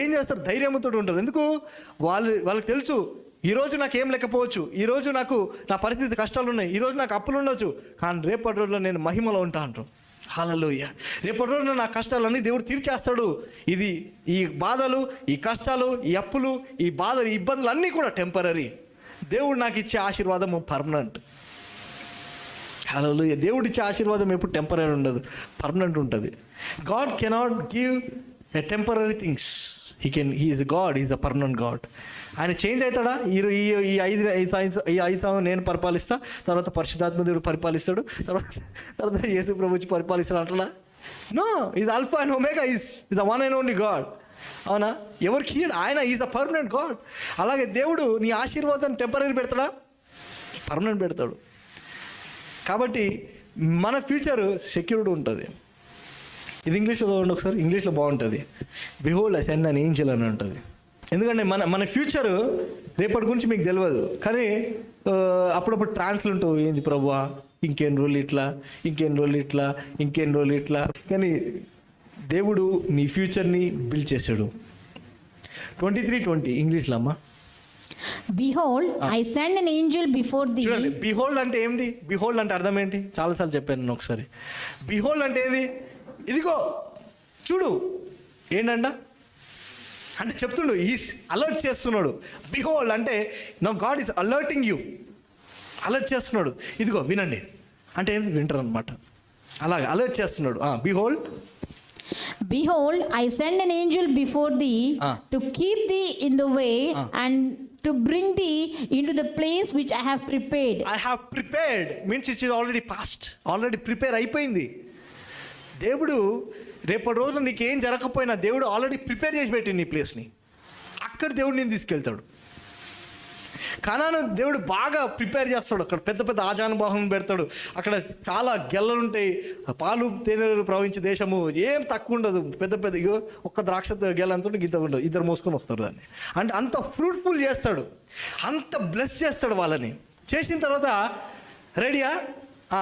ఏం చేస్తారు? ధైర్యంతో ఉంటారు. ఎందుకు? వాళ్ళకి తెలుసు, ఈరోజు నాకు ఏం లేకపోవచ్చు, ఈరోజు నాకు నా పరిస్థితి కష్టాలు ఉన్నాయి, ఈరోజు నాకు అప్పులు ఉండొచ్చు, కానీ రేపటి రోజులో నేను మహిమలో ఉంటా అంటారు. హల్లెలూయా. రేపటి రోజున నా కష్టాలన్నీ దేవుడు తీర్చేస్తాడు. ఈ బాధలు, ఈ కష్టాలు, ఈ అప్పులు, ఈ బాధలు, ఈ ఇబ్బందులు అన్నీ కూడా టెంపరరీ. దేవుడు నాకు ఇచ్చే ఆశీర్వాదము పర్మనెంట్. హల్లెలూయా. దేవుడు ఇచ్చే ఆశీర్వాదం ఎప్పుడు టెంపరరీ ఉండదు, పర్మనెంట్ ఉంటుంది. God cannot give a temporary things. He is God, is a permanent God. ఆయన చేంజ్ అవుతాడా? ఈ ఐదు సంవత్సరం నేను పరిపాలిస్తా, తర్వాత పరిశుద్ధాత్మ దేవుడు పరిపాలిస్తాడు, తర్వాత యేసు ప్రభు వచ్చి పరిపాలిస్తాడు అంటాడా? No, is alpha and omega, is the one and only God. అవునా? ఎవరికి ఆయన ఈజ్ అ పర్మనెంట్ గాడ్. అలాగే దేవుడు నీ ఆశీర్వాదాన్ని టెంపరరీ పెడతాడా? పర్మనెంట్ పెడతాడు. కాబట్టి మన ఫ్యూచర్ సెక్యూర్డ్ ఉంటుంది. ఇది ఇంగ్లీష్లో చదవండి ఒకసారి, ఇంగ్లీష్లో బాగుంటుంది. Behold I send an Angel అని ఉంటుంది. ఎందుకంటే మన ఫ్యూచర్ రేపటి గురించి మీకు తెలియదు. కానీ అప్పుడప్పుడు ట్రాన్స్లు ఉంటావు, ఏంది ప్రభువా ఇంకెన్ని రోజులు ఇట్లా. కానీ దేవుడు నీ ఫ్యూచర్ని బిల్డ్ చేశాడు. 23:20 ఇంగ్లీష్లో అమ్మా. Behold, I send an angel before thee. చూడండి, బిహోల్డ్ అంటే ఏంటి? బిహోల్డ్ అంటే అర్థం ఏంటి? చాలాసార్లు చెప్పాను నేను ఒకసారి. బిహోల్డ్ అంటే ఏది? ఇదిగో చూడు. ఏంటంట అంటే చెప్తుండు, ఈస్ అలర్ట్ చేస్తున్నాడు. బిహోల్డ్ అంటే no God is alerting you, alert చేస్తున్నాడు. ఇదిగో వినండి అంటే ఏంటి? వింటారు అనమాట. అలాగే అలర్ట్ చేస్తున్నాడు. Behold, I send an angel before thee to keep thee in the way and to bring thee into the place which I have prepared. I have prepared means it is already past. Already prepare అయిపోయింది. దేవుడు రేపటి రోజున నీకేం జరగకపోయినా దేవుడు already prepare చేసి పెట్టి నీ ప్లేస్ని, అక్కడ దేవుడు నేను తీసుకెళ్తాడు. కనాను దేవుడు బాగా ప్రిపేర్ చేస్తాడు. అక్కడ పెద్ద పెద్ద ఆజానుబాహం పెడతాడు. అక్కడ చాలా గెల్లలు ఉంటాయి, పాలు తేనెలు ప్రవహించే దేశము, ఏం తక్కువ ఉండదు. పెద్ద పెద్ద ఒక్క ద్రాక్ష గెల అంత గింత ఉండదు, ఇద్దరు మోసుకొని వస్తారు దాన్ని. అంటే అంత ఫ్రూట్ఫుల్ చేస్తాడు, అంత బ్లెస్ చేస్తాడు వాళ్ళని. చేసిన తర్వాత రెడీయా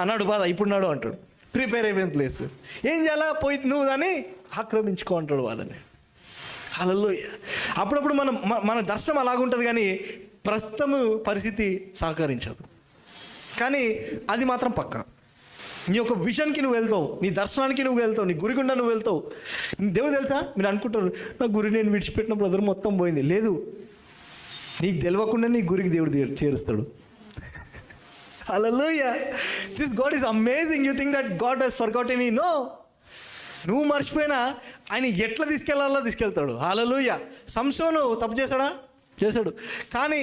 నాడు బాధ ఇప్పుడు నాడు అంటాడు. ప్రిపేర్ అయిపోయిన ప్లేస్ ఏం చేయాలా? పోయి నువ్వు దాన్ని ఆక్రమించుకో అంటాడు వాళ్ళని. హల్లెలూయా. అప్పుడప్పుడు మన దర్శనం అలాగుంటుంది, కానీ ప్రస్తుతము పరిస్థితి సహకరించదు. కానీ అది మాత్రం పక్కా. నీ యొక్క విజన్కి నువ్వు వెళ్తావు, నీ దర్శనానికి నువ్వు వెళ్తావు, నీ గురి గుండా నువ్వు వెళ్తావు. దేవుడు తెలుసా, మీరు అనుకుంటారు నా గురి నేను విడిచిపెట్టిన బ్రదర్ మొత్తం పోయింది. లేదు, నీకు తెలియకుండా నీ గురికి దేవుడు చేరుస్తాడు. Hallelujah. This God is amazing. You think that God has forgotten you. No, నువ్వు మర్చిపోయినా ఆయన ఎట్లా తీసుకెళ్లాలో తీసుకెళ్తాడు. హల్లెలూయా. సంసోను తప్పు చేశాడు, కానీ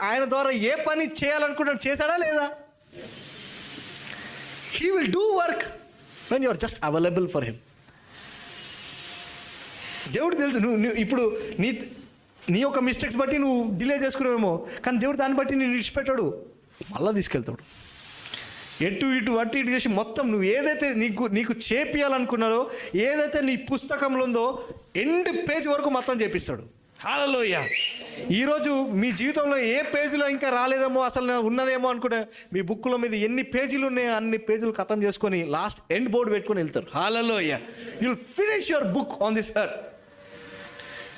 ఆయన ద్వారా ఏ పని చేయాలనుకుంటాడు చేశాడా లేదా? He will do work when you are just available for him. దేవుడు తెలుసు నువ్వు ఇప్పుడు నీ యొక్క మిస్టేక్స్ బట్టి నువ్వు డిలే చేసుకున్నావేమో, కానీ దేవుడు దాన్ని బట్టి నేను విడిచిపెట్టాడు, మళ్ళీ తీసుకెళ్తాడు. ఎటు ఇటు అటు ఇటు చేసి మొత్తం నువ్వు ఏదైతే నీకు చేపియాలనుకున్నాడో, ఏదైతే నీ పుస్తకంలో ఉందో ఎండ్ పేజ్ వరకు మొత్తం చేపిస్తాడు. హల్లెలూయా. ఈరోజు మీ జీవితంలో ఏ పేజీలో ఇంకా రాలేదేమో, అసలు ఉన్నదేమో అనుకుంటే మీ బుక్లో మీద ఎన్ని పేజీలు ఉన్నాయో అన్ని పేజీలు ఖతం చేసుకొని లాస్ట్ ఎండ్ బోర్డు పెట్టుకొని వెళ్తారు. Hallelujah. You'll finish your book on this earth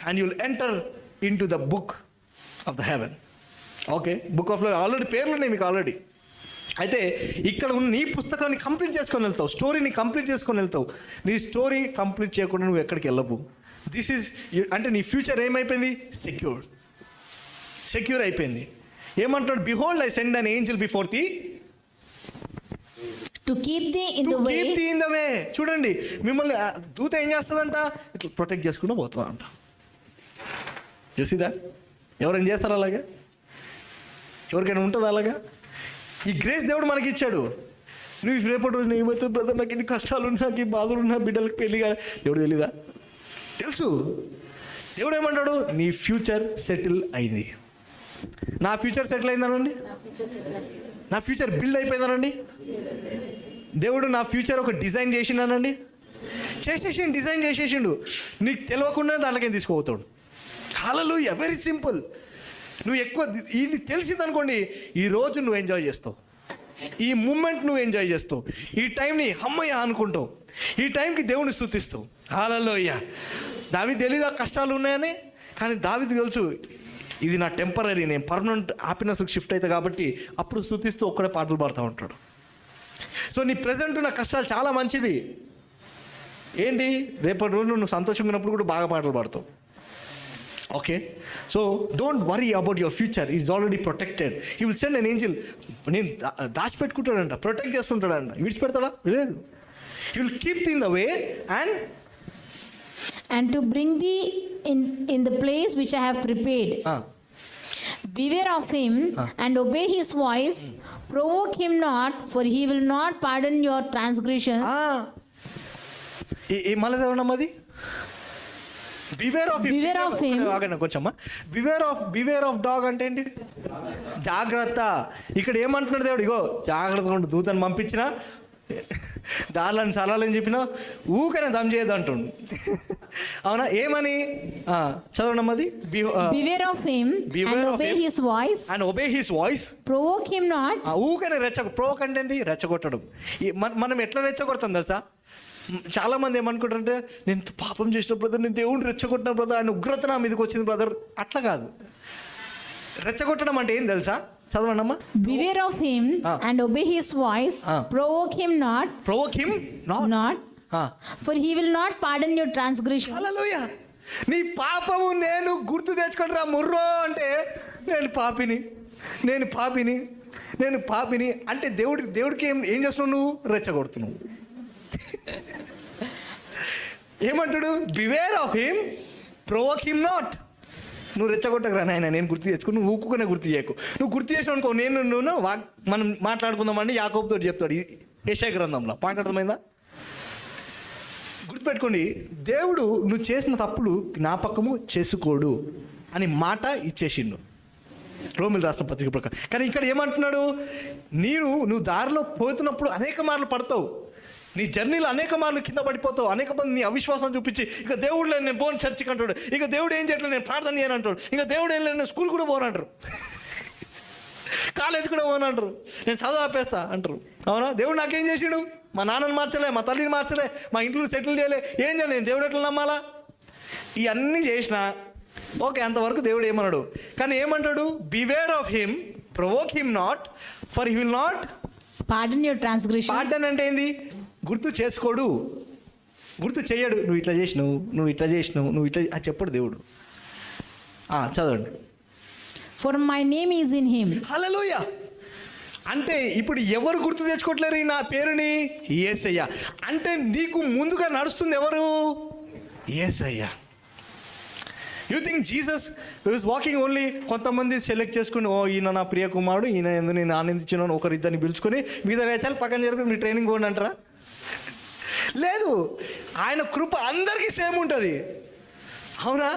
and you'll enter in to the book of the heaven. Okay, book of life already పేర్లు ఉన్నాయి మీకు ఆల్రెడీ. అయితే ఇక్కడ ఉన్న నీ పుస్తకాన్ని కంప్లీట్ చేసుకొని వెళ్తావు, స్టోరీని కంప్లీట్ చేసుకొని వెళ్తావు. నీ స్టోరీ కంప్లీట్ చేయకుండా నువ్వు ఎక్కడికి వెళ్ళవు. దిస్ ఈజ్ అంటే నీ ఫ్యూచర్ ఏమైపోయింది? సెక్యూర్ అయిపోయింది. ఏమంటాడు? Behold I send an Angel before the to keep the in the వే. చూడండి, మిమ్మల్ని దూత ఏం చేస్తుందంట? ఇట్లా ప్రొటెక్ట్ చేసుకుంటూ పోతుందంట. చూసిదా? ఎవరైనా చేస్తారా అలాగా? ఎవరికైనా ఉంటుంది అలాగా? ఈ గ్రేస్ దేవుడు మనకి ఇచ్చాడు. నువ్వు రేపటి రోజున ఏమవుతుంది బ్రదర్, నాకు ఇన్ని కష్టాలు ఉన్నా, నాకు ఈ బాధలు ఉన్నా, బిడ్డలకు పెళ్ళి కానీ దేవుడు తెలీదా? తెలుసు. దేవుడు ఏమంటాడు? నీ ఫ్యూచర్ సెటిల్ అయింది. నా ఫ్యూచర్ సెటిల్ అయిందనండి, నా ఫ్యూచర్ బిల్డ్ అయిపోయిందనండి. దేవుడు నా ఫ్యూచర్ ఒక డిజైన్ చేసిండనండి, డిజైన్ చేసేసిండు. నీకు తెలియకుండా దాంట్లోకి తీసుకోపోతాడు. హల్లెలూయా. Very simple. నువ్వు ఎక్కువ ఇది తెలిసిందనుకోండి, ఈరోజు నువ్వు ఎంజాయ్ చేస్తావు, ఈ మూమెంట్ నువ్వు ఎంజాయ్ చేస్తావు, ఈ టైంని అమ్మయ్య అనుకుంటావు, ఈ టైంకి దేవుని స్తుతిస్తావు. హల్లెలూయా. దావీదు తెలీదా కష్టాలు ఉన్నాయని? కానీ దావీదు తెలుసు ఇది నా టెంపరీ, నేను పర్మనెంట్ హ్యాపీనెస్కి షిఫ్ట్ అవుతా కాబట్టి అప్పుడు స్తుతిస్తూ ఒక్కడే పాటలు పాడుతూ ఉంటాడు. సో నీ ప్రజెంట్ ఉన్న కష్టాలు చాలా మంచిది. ఏంటి, రేపటి రోజు నువ్వు సంతోషంగా ఉన్నప్పుడు కూడా బాగా పాటలు పాడతావు. Okay, so don't worry about your future, is already protected. He will send an angel. నేను దాచిపెట్టుకుంటాడంట, ప్రొటెక్ట్ చేస్తుంటాడంట. విడిచిపెడతాడా? లేదు. He will keep in the way and to bring thee in the place which I have prepared. Beware of him and obey his voice. Provoke him not, for he will not pardon your transgressions. మళ్ళీ చదవనమ్మది. Beware of him. కొంచెమ్మా, beware of dog అంటే ఏంటి? జాగ్రత్త. ఇక్కడ ఏమంటున్నాడు దేవుడు? ఇగో జాగ్రత్తగా ఉండు, దూతను పంపించిన దారులను సలాలని చెప్పినా ఊకనే దమ్ చేయదు అంటుండు. అవునా? ఏమని చదవడం అది? Beware of him and obey his voice. Provoke him not. ఊకనే ప్రొవోక్ అంటే ఏంటి? రెచ్చగొట్టడం. మనం ఎట్లా రెచ్చగొడతాం తెలుసా? చాలా మంది ఏమనుకుంటారంటే, నేను పాపం చేసిన బ్రదర్, నేను దేవుడిని రెచ్చగొట్టిన బ్రదర్, ఆయన ఉగ్రత నా మీదకి వచ్చింది బ్రదర్. అట్లా కాదు. రెచ్చగొట్టడం అంటే ఏం తెలుసా? చదవండమ్మా. Beware of him and obey his voice. Provoke him not. For he will not pardon your transgression. హల్లెలూయా. నీ పాపము నేను గుర్తు తెచ్చుకొని రా ముర్రో అంటే, నేను పాపిని అంటే దేవుడికి ఏం చేస్తున్నావు? నువ్వు రెచ్చగొడుతున్నావు. ఏమంటాడు? Beware of him, provoke him not. నువ్వు రెచ్చగొట్టకరా నాయన, నేను గుర్తు తెచ్చుకో. నువ్వు ఊక్కునే గుర్తు చేయకు. నువ్వు గుర్తు చేసావు అనుకో, నువ్వు మనం మాట్లాడుకుందామండి. యాకోబుతో చెప్తాడు యెషయా గ్రంథంలో. పాయింట్ అర్థమైందా? గుర్తుపెట్టుకోండి, దేవుడు నువ్వు చేసిన తప్పులు జ్ఞాపకము చేసుకోడు అని మాట ఇచ్చేసిండు రోమిల్ రాసిన పత్రిక ప్రకారం. కానీ ఇక్కడ ఏమంటున్నాడు? నువ్వు దారిలో పోతున్నప్పుడు అనేక మార్లు పడతావు, నీ జర్నీలో అనేక మార్లు కింద పడిపోతావు. అనేక మంది నీ అవిశ్వాసం చూపించి, ఇక దేవుడు లేదు నేను పోను చర్చికి అంటాడు, ఇక దేవుడు ఏం చేయట్లేదు నేను ప్రార్థన చేయను అంటాడు, ఇక దేవుడు ఏం లేదు నేను స్కూల్ కూడా పోనంటారు, కాలేజ్ కూడా పోనంటారు, నేను చదువు ఆపేస్తా అంటారు. అవునా? దేవుడు నాకేం చేసిండు? మా నాన్నని మార్చలే, మా తల్లిని మార్చలే, మా ఇంట్లో సెటిల్ చేయలే, ఏం చేయలే, నేను దేవుడు ఎట్లా నమ్మాలా? ఇవన్నీ చేసినా ఓకే, అంతవరకు దేవుడు ఏమన్నాడు. కానీ ఏమంటాడు? Beware of him, provoke him not, for he will not pardon your transgressions. Pardon అంటే ఏంది? గుర్తు చేసుకోడు, గుర్తు చేయడు. నువ్వు ఇట్లా చేసినావు, నువ్వు ఇట్లా చెప్పడు దేవుడు. చదవండి. For my name is in him. హల్లెలూయా. అంటే ఇప్పుడు ఎవరు గుర్తు తెచ్చుకోవట్లేరు ఈ నా పేరుని? యేసయ్య. అంటే నీకు ముందుగా నడుస్తుంది ఎవరు? Yesayya. You think Jesus was walking only కొంతమంది సెలెక్ట్ చేసుకుని, ఈయన నా ప్రియ కుమారుడు, ఈయన ఎందుకు నేను ఆనందించిన ఒకరిద్దరిని పిలుచుకొని మీద రేచాలి పక్కన జరుగుతుంది, మీ ట్రైనింగ్ పోండి అంటారా? లేదు. ఆయన కృప అందరికీ సేమ్ ఉంటుంది. అవునా?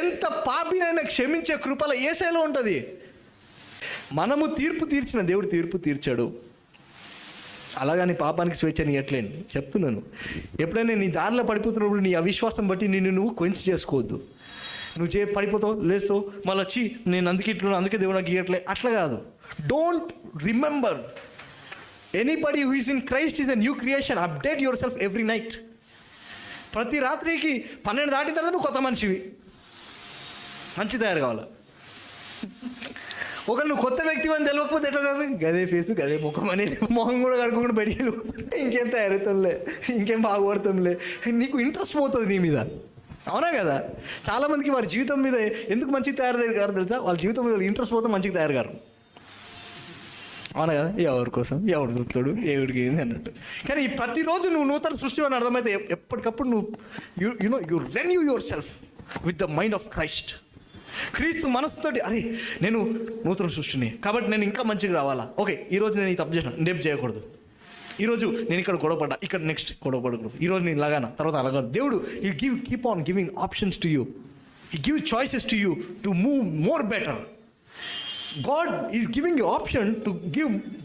ఎంత పాపినైనా క్షమించే కృపల యేసేలో ఉంటుంది. మనము తీర్పు తీర్చిన దేవుడు తీర్పు తీర్చాడు. అలాగని పాపానికి స్వేచ్ఛని ఇవ్వట్లేండి, చెప్తున్నాను. ఎప్పుడైనా నీ దారిలో పడిపోతున్నప్పుడు నీ అవిశ్వాసం బట్టి నిన్ను నువ్వు కొంచెం చేసుకోవద్దు. నువ్వు పడిపోతావు, లేస్తావు, మళ్ళీ వచ్చి నేను అందుకే ఇట్లా, అందుకే దేవుడు నాకు ఇవ్వట్లే, అట్లా కాదు. Don't remember anybody who is in Christ is a new creation. Update your self every night. ప్రతి రాత్రికి 12 దాటిన తర్వాత నువ్వు కొత్త మనిషివి, మంచి తయారు కావాలి. ఒకవేళ నువ్వు కొత్త వ్యక్తి అని తెలియకపోతే ఎట్లా కాదు, గదే ఫేసు గదే ముఖం అని మొహం కూడా కడుక్కుండా బయటికి వెళ్ళిపోతుంది. ఇంకేం తయారవుతుందిలే, ఇంకేం బాగుపడుతుందిలే, నీకు ఇంట్రెస్ట్ పోతుంది నీ మీద. అవునా కదా? చాలామందికి వారి జీవితం మీద ఎందుకు మంచిగా తయారు కారు తెలుసా? వాళ్ళ జీవితం మీద ఇంట్రెస్ట్ పోతే మంచిగా తయారు కారు. అవునా కదా? ఎవరి కోసం ఎవరు చూస్తాడు, ఎవరికి ఏంది అన్నట్టు. కానీ ప్రతిరోజు నువ్వు నూతన సృష్టి అని అర్థమైతే ఎప్పటికప్పుడు నువ్వు you renew your self with the mind of Christ. క్రీస్తు మనసుతోటి, అరే నేను నూతన సృష్టిని కాబట్టి నేను ఇంకా మంచిగా రావాలా. ఓకే, ఈరోజు నేను ఈ తప్పు చేసిన, రేపు చేయకూడదు. ఈరోజు నేను ఇక్కడ గొడవపడ్డా, ఇక్కడ నెక్స్ట్ గొడవపడకూడదు. ఈరోజు నేను ఇలాగానా, తర్వాత అలాగా. దేవుడు keep on giving options to you. Give choices to you to move more better. God is giving you option to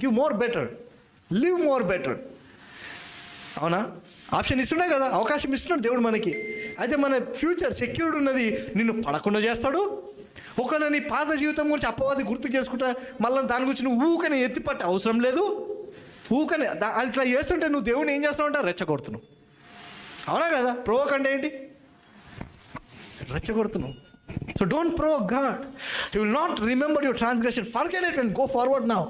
give more better, live more better. అవునా? ఆప్షన్ ఇస్తున్నాడు కదా, అవకాశం ఇస్తున్నాడు దేవుడు మనకి. అయితే మన ఫ్యూచర్ సెక్యూర్డ్ ఉన్నది. నిన్ను పడకుండా చేస్తాడు. ఒకవేళ నీ పాత జీవితం గురించి అపవాది గుర్తు చేసుకుంటా మళ్ళీ దాని గురించి నువ్వు ఊకనే ఎత్తిపట్టే అవసరం లేదు. ఊకనే అది ఇట్లా చేస్తుంటే నువ్వు దేవుడిని ఏం చేస్తున్నావు అంటే రెచ్చగొడుతున్నావు. అవునా కదా? ప్రోవోక్ అంటే ఏంటి? రెచ్చగొడుతున్నావు. So don't provoke God. He will not remember your transgression. Forget it and go forward now.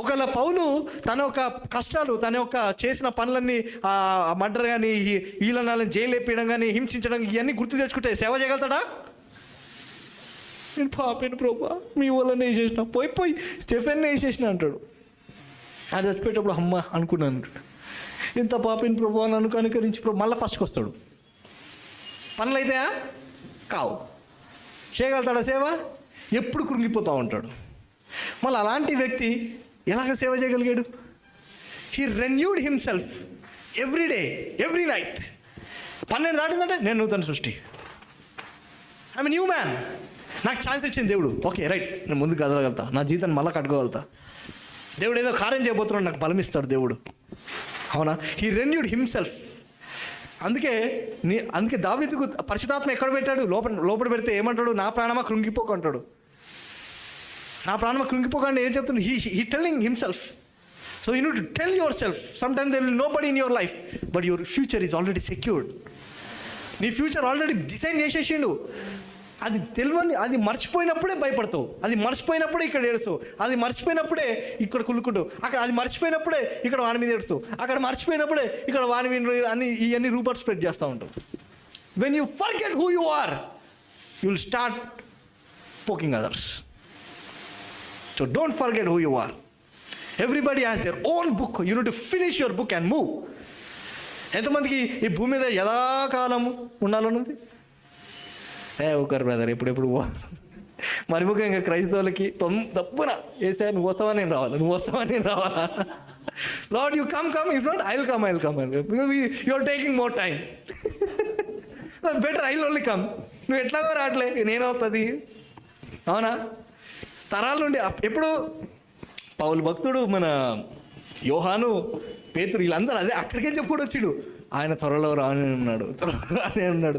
ఒకవేళ పౌలు తన యొక్క కష్టాలు, తన యొక్క చేసిన పనులన్నీ, మర్డర్ కానీ, వీళ్ళని జైలు వేపించడం కానీ, హింసించడం, ఇవన్నీ గుర్తు తెచ్చుకుంటే సేవ చేయగలుగుతాడా? నేను పాపేను ప్రభా, మీ వాళ్ళనే వేసేసిన, పోయి స్టెఫెన్నే వేసేసిన అంటాడు. అది చచ్చిపోయేటప్పుడు అమ్మ అనుకున్నాను, ఇంత పాపేను ప్రభా నన్ను కనుకరించి ప్రభు. మళ్ళీ ఫస్ట్కి వస్తాడు. పనులు అయితే కావు. చేయగలుగుతాడా సేవ? ఎప్పుడు కృంగిపోతూ ఉంటాడు. మళ్ళీ అలాంటి వ్యక్తి ఎలాగ సేవ చేయగలిగాడు? He renewed himself every day, every night. 12 దాటిందంటే నేను నూతన సృష్టి, ఐఎమ్ న్యూ మ్యాన్. నాకు ఛాన్స్ ఇచ్చింది దేవుడు. ఓకే రైట్, నేను ముందుకు కదలగలుగుతా, నా జీవితాన్ని మళ్ళీ కట్టుకోగలుగుతా. దేవుడు ఏదో కార్యం చేయబోతున్నాడు, నాకు బలం ఇస్తాడు దేవుడు. అవునా? He renewed himself. అందుకే దావీదుకు పరిశుద్ధాత్మ ఎక్కడ పెట్టాడు? లోపల పెడితే ఏమంటాడు? నా ప్రాణమా కృంగిపోకు అంటాడు. నా ప్రాణమా కృంగిపోకండి ఏం చెప్తున్నాడు? He telling himself. So you need to tell yourself. Some time there will nobody in your life, but your future is already secured. నీ ఫ్యూచర్ ఆల్రెడీ డిసైడ్ చేసేసిండు. అది తెలియని, అది మర్చిపోయినప్పుడే భయపడతావు, అది మర్చిపోయినప్పుడే ఇక్కడ ఏడుస్తావు, అది మర్చిపోయినప్పుడే ఇక్కడ కుళ్ళుకుంటావు, అక్కడ అది మర్చిపోయినప్పుడే ఇక్కడ వాని మీద ఏడుస్తావు, అక్కడ మర్చిపోయినప్పుడే ఇక్కడ వాని మీద అన్ని ఇవన్నీ రూపర్ స్ప్రెడ్ చేస్తూ ఉంటావు. When you forget who you are, you will start poking others. So don't forget who you are. Everybody has their own book. You need to finish your book and move. ఎంతమందికి ఈ భూమి మీద యథాకాలము ఉండాలనుంది? ఒకరు brother ఎప్పుడెప్పుడు మరి ముఖ్యంగా క్రైస్తవులకి తప్పున వేసా, నువ్వు వస్తావా నేను రావాలా, నువ్వు వస్తావా నేను రావాలా. Lord you come, if not I will come because you are taking more time. Better I will only come. నువ్వు ఎట్లాగో రావట్లే, నేను వస్తుంది. అవునా? తరాల నుండి ఎప్పుడు పౌలు భక్తుడు, మన యోహాను, పేతురు, వీళ్ళందరూ అదే అక్కడికే చెప్పుడు వచ్చిడు. ఆయన త్వరలో రానే ఉన్నాడు,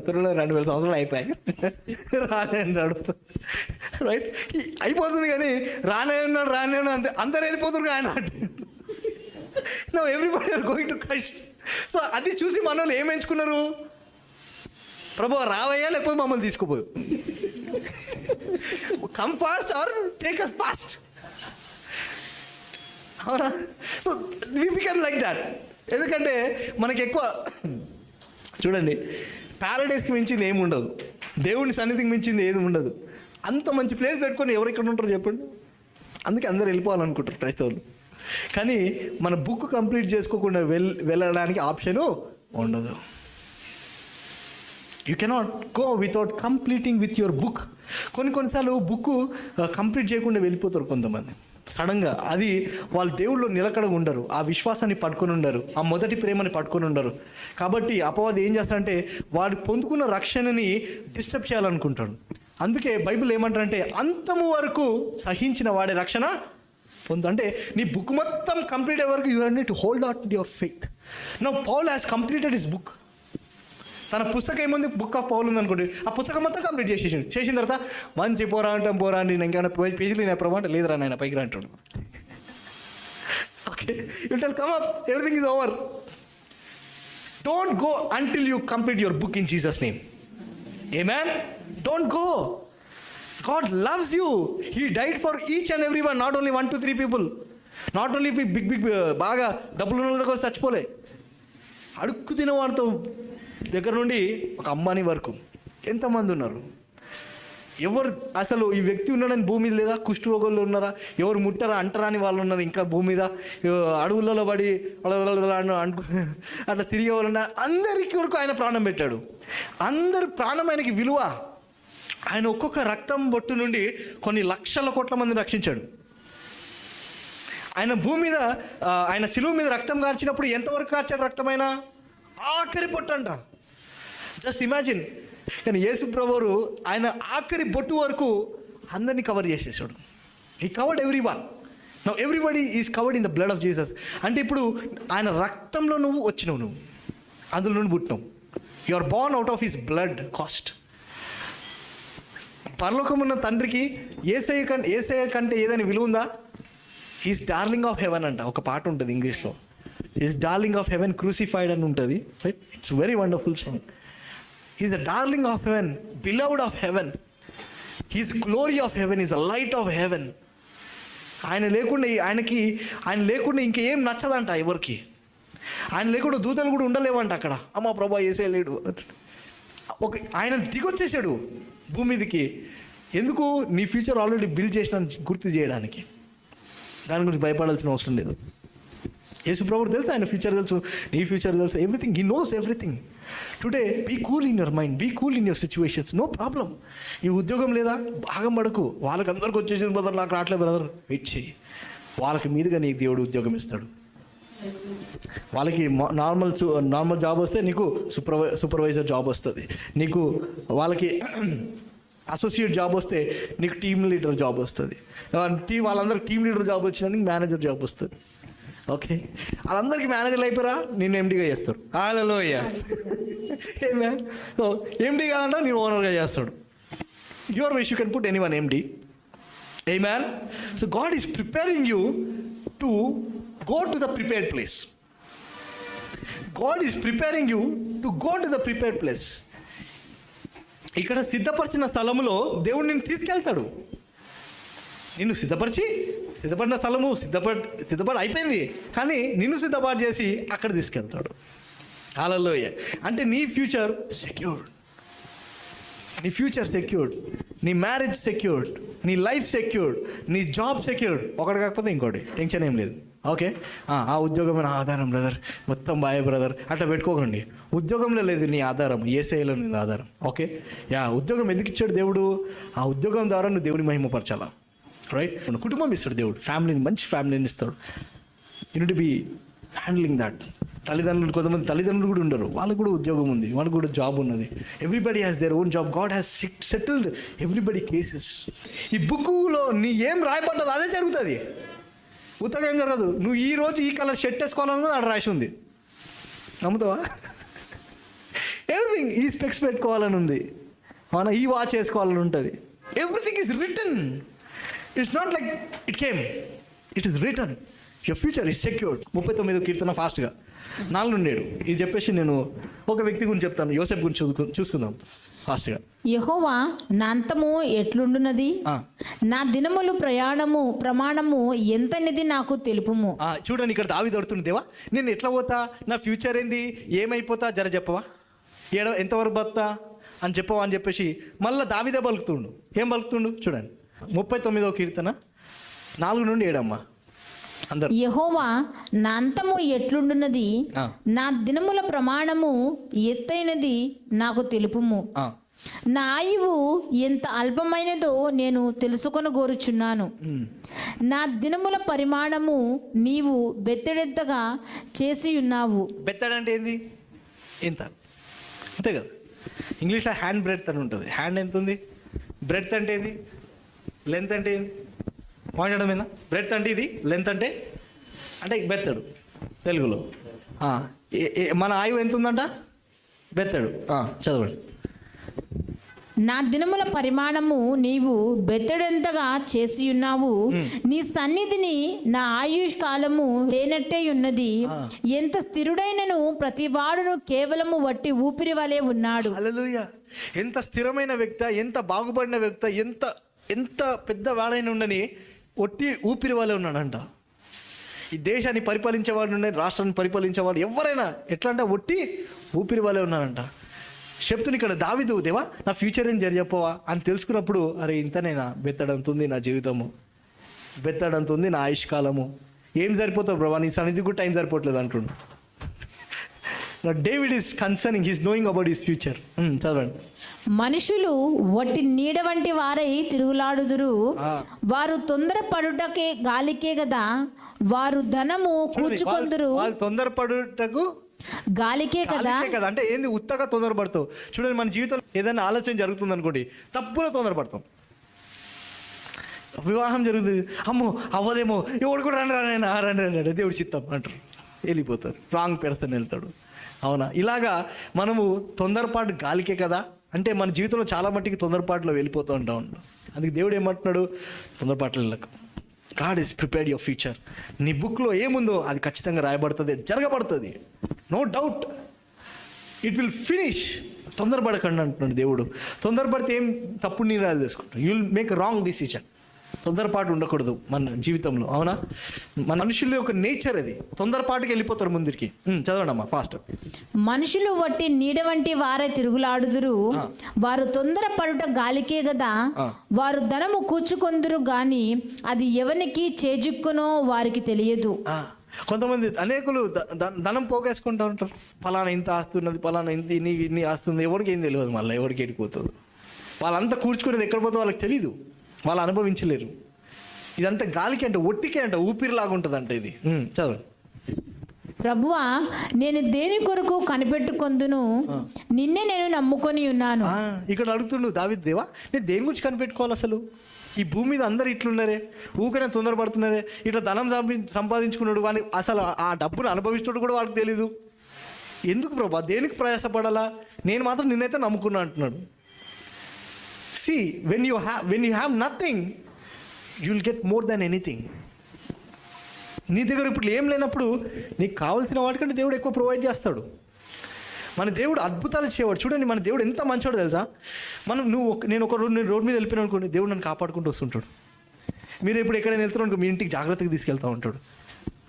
త్వరలో 2000 సంవత్సరాలు అయిపోయాయి, రానే అన్నాడు. రైట్, అయిపోతుంది కానీ రానే ఉన్నాడు అంతే. అందరు వెళ్ళిపోతున్నారు ఆయన. Now everybody are going to Christ. So అది చూసి మన వాళ్ళు ఏం ఎంచుకున్నారు? ప్రభు రావయ్యా, లేకపోతే మమ్మల్ని తీసుకుపోయి, come fast or take us fast. అవునా? So we become like that. ఎందుకంటే మనకి ఎక్కువ చూడండి, ప్యారడైస్కి మించింది ఏమి ఉండదు, దేవుని సన్నిధికి మించింది ఏది ఉండదు. అంత మంచి ప్లేస్ పెట్టుకొని ఎవరు ఇక్కడ ఉంటారు చెప్పండి? అందుకే అందరు వెళ్ళిపోవాలనుకుంటారు క్రైస్తవులు. కానీ మన బుక్ కంప్లీట్ చేసుకోకుండా వెళ్ళడానికి ఆప్షను ఉండదు. You cannot go without completing with your book. కొన్నిసార్లు బుక్ కంప్లీట్ చేయకుండా వెళ్ళిపోతారు కొంతమంది. సడన్గా అది వాళ్ళు దేవుళ్ళు నిలకడగా ఉండరు, ఆ విశ్వాసాన్ని పట్టుకొని ఉండరు, ఆ మొదటి ప్రేమని పట్టుకొని ఉండరు. కాబట్టి అపవాది ఏం చేస్తాడంటే వాడు పొందుకున్న రక్షణని డిస్టర్బ్ చేయాలనుకుంటాడు. అందుకే బైబిల్ ఏమంటారంటే అంతము వరకు సహించిన వాడే రక్షణ అంటే నీ బుక్ మొత్తం కంప్లీట్ అయ్యే వరకు you have need to hold on to your faith. Now Paul has completed his book. తన పుస్తకం ఏముంది, బుక్ ఆఫ్ పౌల్ ఉంది అనుకోండి, ఆ పుస్తకం మొత్తం కంప్లీట్ చేసిన తర్వాత మంచి పోరా నేను ఇంకేమైనా పేజీలు నేను ప్రమాణ లేదురా నాయన పైకి రా అంటాడు. Okay, you tell come up, everything is over. Don't go until you complete your book in Jesus name. Amen. Don't go. God loves you. He died for each and everyone, not only 1 to 3 people. Not only big బాగా డబ్బులు ఉన్న దగ్గర చచ్చిపోలే, అడుక్కు తినవాడితో దగ్గర నుండి ఒక అమ్మాని వరకు ఎంతమంది ఉన్నారు. ఎవరు అసలు ఈ వ్యక్తి ఉన్నాడని భూమి మీద లేదా, కుష్ఠరోగులు ఉన్నారా, ఎవరు ముట్టరా అంటరా అని వాళ్ళు ఉన్నారు ఇంకా భూమి మీద, అడవులలో పడి అట్లా తిరిగే వాళ్ళు ఉన్నారు. అందరికి వరకు ఆయన ప్రాణం పెట్టాడు. అందరి ప్రాణం ఆయనకి విలువ. ఆయన ఒక్కొక్క రక్తం బొట్టు నుండి కొన్ని లక్షల కోట్ల మందిని రక్షించాడు. ఆయన భూమి మీద ఆయన శిలువ మీద రక్తం కార్చినప్పుడు ఎంతవరకు కార్చాడు రక్తం? ఆయన ఆఖరి బొట్టు అంట. Just imagine. కానీ యేసు ప్రభువు ఆయన ఆఖరి బొట్టు వరకు అందరినీ కవర్ చేసేసాడు. He covered everyone. Now everybody is covered in the blood of Jesus. అంటే ఇప్పుడు ఆయన రక్తంలో నువ్వు వచ్చినావు, నువ్వు అందులో నుండి పుట్టినావు. You are born out of his blood cost. పరలోకం ఉన్న తండ్రికి ఏసయ్య కంటే ఏదైనా విలువ ఉందా? ఈజ్ డార్లింగ్ ఆఫ్ హెవెన్ అంట. ఒక పాట ఉంటుంది ఇంగ్లీష్లో, is darling of haven crucified అని ఉంటుంది. Right, it's very wonderful song. Is the darling of haven, beloved of haven, he's glory of haven, is a light of haven. ఆయన లేకుండా ఇంకేం నచ్చదంట ఎవరికి. ఆయన లేకుండా దూతలు కూడా ఉండలేవంట అక్కడ. అమ్మ ప్రభా యేసయ్య లేడు. ఆయన దిగొచ్చేసాడు భూమి మీదకి. ఎందుకు? నీ ఫ్యూచర్ ఆల్రెడీ బిల్డ్ చేసిన గుర్తు చేయడానికి. దాని గురించి భయపడాల్సిన అవసరం లేదు. యేసు ప్రభువుకు తెలుసు, ఆయన ఫ్యూచర్ తెలుసు, నీ ఫ్యూచర్ తెలుసు, everything. He knows everything. Today be cool in your mind, be cool in your situations. No problem. ఈ ఉద్యోగం లేదా, భాగం పడకు. వాళ్ళకి అందరికి వచ్చేసిన బ్రదర్, నాకు రావట్లేదు బ్రదర్, వెయిట్ చేయి. వాళ్ళకి మీదుగా నీకు దేవుడు ఉద్యోగం ఇస్తాడు. వాళ్ళకి నార్మల్ జాబ్ వస్తే నీకు సూపర్వైజర్ జాబ్ వస్తుంది. నీకు వాళ్ళకి అసోసియేట్ జాబ్ వస్తే నీకు టీమ్ లీడర్ జాబ్ వస్తుంది. వాళ్ళందరికి టీమ్ లీడర్ జాబ్ వచ్చినా నీకు మేనేజర్ జాబ్ వస్తుంది. ఓకే, వాళ్ళందరికీ మేనేజర్లు అయిపోయారా, నేను ఎండీగా చేస్తారు. హల్లెలూయా. ఏమే సో ఎండీ కాదంటే నేను ఓనర్గా చేస్తాడు. Your wish you can put anyone MD. Amen. So God is preparing you to go to the prepared place. God is preparing you to go to the prepared place. ఇక్కడ సిద్ధపరిచిన స్థలములో దేవుడు నిన్ను తీసుకెళ్తాడు. నిన్ను సిద్ధపడిన స్థలము సిద్ధపడి అయిపోయింది, కానీ నిన్ను సిద్ధపాటు చేసి అక్కడ తీసుకెళ్తాడు. హల్లెలూయా. అంటే నీ ఫ్యూచర్ సెక్యూర్డ్, నీ ఫ్యూచర్ సెక్యూర్డ్, నీ మ్యారేజ్ సెక్యూర్డ్, నీ లైఫ్ సెక్యూర్డ్, నీ జాబ్ సెక్యూర్డ్. ఒకటి కాకపోతే ఇంకోటి, టెన్షన్ ఏం లేదు. ఓకే, ఆ ఉద్యోగమైన ఆధారం బ్రదర్, మొత్తం బాయ్ బ్రదర్ అట్లా పెట్టుకోకండి. ఉద్యోగంలో లేదు నీ ఆధారం, యేసయ్యలో నీ ఆధారం. ఓకే, ఉద్యోగం ఎందుకు ఇచ్చాడు దేవుడు? ఆ ఉద్యోగం ద్వారా నువ్వు దేవుని మహిమపరచాలా. రైట్, కుటుంబం ఇస్తాడు దేవుడు, ఫ్యామిలీని, మంచి ఫ్యామిలీని ఇస్తాడు. You need to be handling that. కొంతమంది తల్లిదండ్రులు కూడా ఉండరు, వాళ్ళకు కూడా ఉద్యోగం ఉంది, వాళ్ళకు కూడా జాబ్ ఉన్నది. Everybody has their own job. God has settled everybody cases. ఈ బుక్లో నీ ఏం రాయబడ్డదో అదే జరుగుతుంది. ఉత్తగా ఏం జరగదు. నువ్వు ఈరోజు ఈ కలర్ షర్ట్ వేసుకోవాలన్నది అక్కడ రాసి ఉంది, నమ్ముతావా? ఎవ్రీథింగ్. ఈ స్పెక్స్ పెట్టుకోవాలని ఉంది, మన ఈ వాచ్ వేసుకోవాలని ఉంటుంది. Everything is return. It's not like it came, it is return. Your future is secured. 39వ కీర్తన ఫాస్ట్గా 4-7 ఇది చెప్పేసి నేను ఒక వ్యక్తి గురించి చెప్తాను. యోసేపు గురించి చూసుకుందాం ఫాస్ట్గా. యెహోవా నా అంతము ఎట్లుండున్నది, నా దినములు ప్రమాణము ఎంతనిది నాకు తెలుపుము. చూడండి, ఇక్కడ దావీదు అడుగుతుంది, దేవా నేను ఎట్లా పోతా, నా ఫ్యూచర్ ఏంది, ఏమైపోతా, జర చెప్పవా, ఎంతవరకు బతుతా అని చెప్పవా అని చెప్పేసి మళ్ళీ దావీదే పలుకుతుండు. ఏం పలుకుతుండు చూడండి. 39వ కీర్తన 4-7 అందరు. యెహోవా నా అంతము ఎట్లుండున్నది, నా దినముల ప్రమాణము ఎత్తైనది నాకు తెలుపుము. నా ఆయువు ఎంత అల్పమైనదో నేను తెలుసుకొని కోరుచున్నాను. నా దినముల పరిమాణము నీవు బెత్తెడెంతగా చేసి ఉన్నావు. బెత్తడంటే ఏంది? ఎంత, అంతే కదా. ఇంగ్లీష్లో హ్యాండ్ బ్రెడ్త్ అని ఉంటుంది. హ్యాండ్ ఎంత ఉంది? బ్రెడ్త్ అంటే ఏంది? లెంత్ అంటే ఏంది? పాయింట్ బ్రెడ్త్ అంటే ఇది, లెంత్ అంటే బెత్తడు తెలుగులో. మన ఆయువు ఎంత ఉందంట? బెత్తడు. చదవండి. నా దినముల పరిమాణము నీవు బెత్తడెంతగా చేసి ఉన్నావు. నీ సన్నిధిని నా ఆయుష్ కాలము లేనట్టే ఉన్నది. ఎంత స్థిరుడైనను ప్రతివాడును కేవలము వట్టి ఊపిరి వలె ఉన్నాడు. హల్లెలూయా. ఎంత స్థిరమైన వ్యక్తి, ఎంత బాగుపడిన వ్యక్తి, ఎంత పెద్ద వాడైన ఉండని ఒట్టి ఊపిరి వలె ఉన్నాడంట. ఈ దేశాన్ని పరిపాలించేవాడు ఉండే, రాష్ట్రాన్ని పరిపాలించేవాడు ఎవరైనా ఎట్లా అంటే ఒట్టి ఊపిరి వలె ఉన్నాడంట. చెప్తుని ఇక్కడ దావీదు, దేవా నా ఫ్యూచర్ ఏం చెప్పవా అని తెలుసుకున్నప్పుడు, అరే ఇంతనేనా? బెత్తడంతుంది నా జీవితము, బెత్తడంతుంది నా ఆయుష్కాలము. ఏం సరిపోతావు బ్రవా, నీ సన్నిధి కూడా టైం సరిపోవట్లేదు అంటుండు. David is concerning, he's knowing about his future. చదవండి. మనుషులు వట్టి నీడ వంటి వారై తిరుగులాడుదురు. వారు తొందరపడుటకే గాలికే కదా, వారు ధనము కూర్చుకొందురు. వాళ్ళు తొందరపడుటకు గాలికే కదా. అంటే ఏంది? ఉత్తగా తొందరపడతావు. చూడండి, మన జీవితంలో ఏదైనా ఆలోచన జరుగుతుంది అనుకోండి, తప్పులో తొందరపడతాం. వివాహం జరుగుతుంది, అమ్మో అవ్వదేమో, ఎవడు కూడా రండి దేవుడు చిత్తం అంటారు, వెళ్ళిపోతారు. రాంగ్ పర్సన్ వెళ్తాడు. అవునా? ఇలాగా మనము తొందరపాటు గాలికే కదా. అంటే మన జీవితంలో చాలా మట్టికి తొందరపాటులో వెళ్ళిపోతూ ఉంటాం. అందుకే దేవుడు ఏమంటున్నాడు? తొందరపాట్లు వెళ్ళకు. God is prepared your future. నీ బుక్లో ఏముందో అది ఖచ్చితంగా రాయబడుతుంది, జరగబడుతుంది. No doubt, it will finish. తొందరపడకండి అంటున్నాడు దేవుడు. తొందరపడితే ఏం తప్పుడు నిర్ణయాలు తీసుకుంటాం. You will make wrong decision. తొందరపాటు ఉండకూడదు మన జీవితంలో. అవునా? మన మనుషుల యొక్క నేచర్ అది. తొందరపాటుకి వెళ్ళిపోతారు ముందుకి. చదవండి అమ్మా ఫాస్ట్. మనుషులు వట్టి నీడ వంటి వారే తిరుగులాడుదురు. వారు తొందరపడుట గాలికే కదా, వారు ధనము కూర్చుకొందురు గాని అది ఎవరికి చేజిక్కునో వారికి తెలియదు. కొంతమంది అనేకులు ధనం పోగేసుకుంటూ ఉంటారు. ఫలానా ఇంత ఆస్తున్నది, ఫలానా ఇంత ఇన్ని ఆస్తుంది, ఎవరికి ఏం తెలియదు. మళ్ళీ ఎవరికి ఎడిపోతుంది. వాళ్ళంతా కూర్చుకునేది ఎక్కడ పోతుందో వాళ్ళకి తెలీదు, వాళ్ళు అనుభవించలేరు. ఇదంతా గాలికి అంటే ఒట్టికే అంటే ఊపిరిలాగా ఉంటుంది అంటే ఇది. చదవండి. ప్రభువా, నేను దేని కొరకు కనిపెట్టుకొందును, నిన్నే నేను నమ్ముకొని ఉన్నాను. ఇక్కడ అడుగుతుండు దావీదు, దేవా నేను దేని గురించి కనిపెట్టుకోవాలి? అసలు ఈ భూమి మీద అందరు ఇట్లున్నారే, ఊకనే తొందరపడుతున్నారే, ఇట్లా ధనం సంపాదించుకున్నాడు, వాని అసలు ఆ డబ్బును అనుభవిస్తున్నాడు కూడా వాడికి తెలీదు. ఎందుకు ప్రభా, దేనికి ప్రయాసపడాలా? నేను మాత్రం నిన్నైతే నమ్ముకున్నా అంటున్నాడు. See, when you have nothing, you'll get more than anything. నీ దగ్గర ఇప్పుడు ఏం లేనప్పుడు నీకు కావాల్సిన వాటికంటే దేవుడు ఎక్కువ ప్రొవైడ్ చేస్తాడు. మన దేవుడు అద్భుతాలు చేయవాడు. చూడండి, మన దేవుడు ఎంత మంచివాడు తెలుసా. నేను రోడ్ మీద వెళ్ళిపోయినా అనుకోండి, దేవుడు నన్ను కాపాడుకుంటూ వస్తుంటాడు. మీరు ఇప్పుడు ఎక్కడైనా వెళ్తున్నాను అనుకో, మీ ఇంటికి జాగ్రత్తగా తీసుకెళ్తూ ఉంటాడు.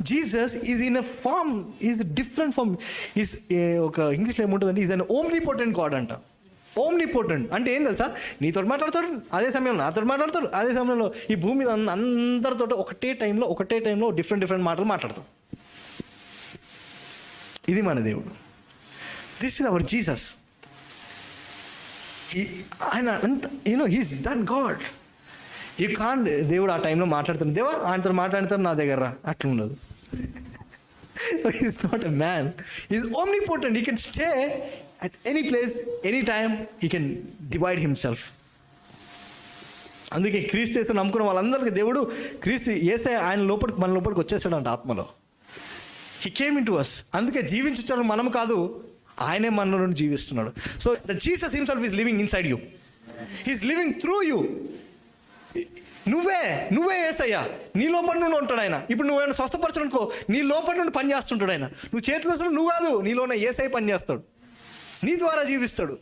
Jesus is in a form, is different form. Is ఒక ఇంగ్లీష్లో ఏముంటుందంటే, ఈజ్ అన్ ఓమ్నిపోటెంట్ గాడ్ అంట. ఓమ్నిపోటెంట్ అంటే ఏం తెలుసా? నీతో మాట్లాడతాడు, అదే సమయంలో నాతో మాట్లాడతాడు, అదే సమయంలో ఈ భూమి మీద అందరితో ఒకటే టైంలో డిఫరెంట్ మాటలు మాట్లాడతాడు. ఇది మన దేవుడు. This is our Jesus. ఆయన he's that God. You can. దేవుడు ఆ టైంలో మాట్లాడుతుంది, దేవా ఆయనతో మాట్లాడతారు, నా దగ్గర రా, అట్లా ఉండదు. He's not a man. He's omnipotent. He can stay at any place, any time. He can divide himself. అందుకే క్రీస్తు యేసు నమ్ముకున్న వాళ్ళందరికీ దేవుడు క్రీస్తు యేసే ఆయన మన లోపలికి వచ్చేసాడంట ఆత్మలో. He came in to us. అందుకే జీవించడం మనం కాదు, ఆయనే మనలో నుండి జీవిస్తున్నాడు. So the Jesus himself is living inside you. He is living through you. నువ్వే యేసయ్యా, నీ లోపల నుండి ఉంటాడు ఆయన. ఇప్పుడు నువ్వేమైనా స్వస్థపరచనుకో, నీ లోపల నుండి పని చేస్తుంటాడు ఆయన. నువ్వు చేతిలో నువ్వు కాదు, నీలోనే యేసై పని చేస్తాడు, నీ ద్వారా జీవిస్తాడు.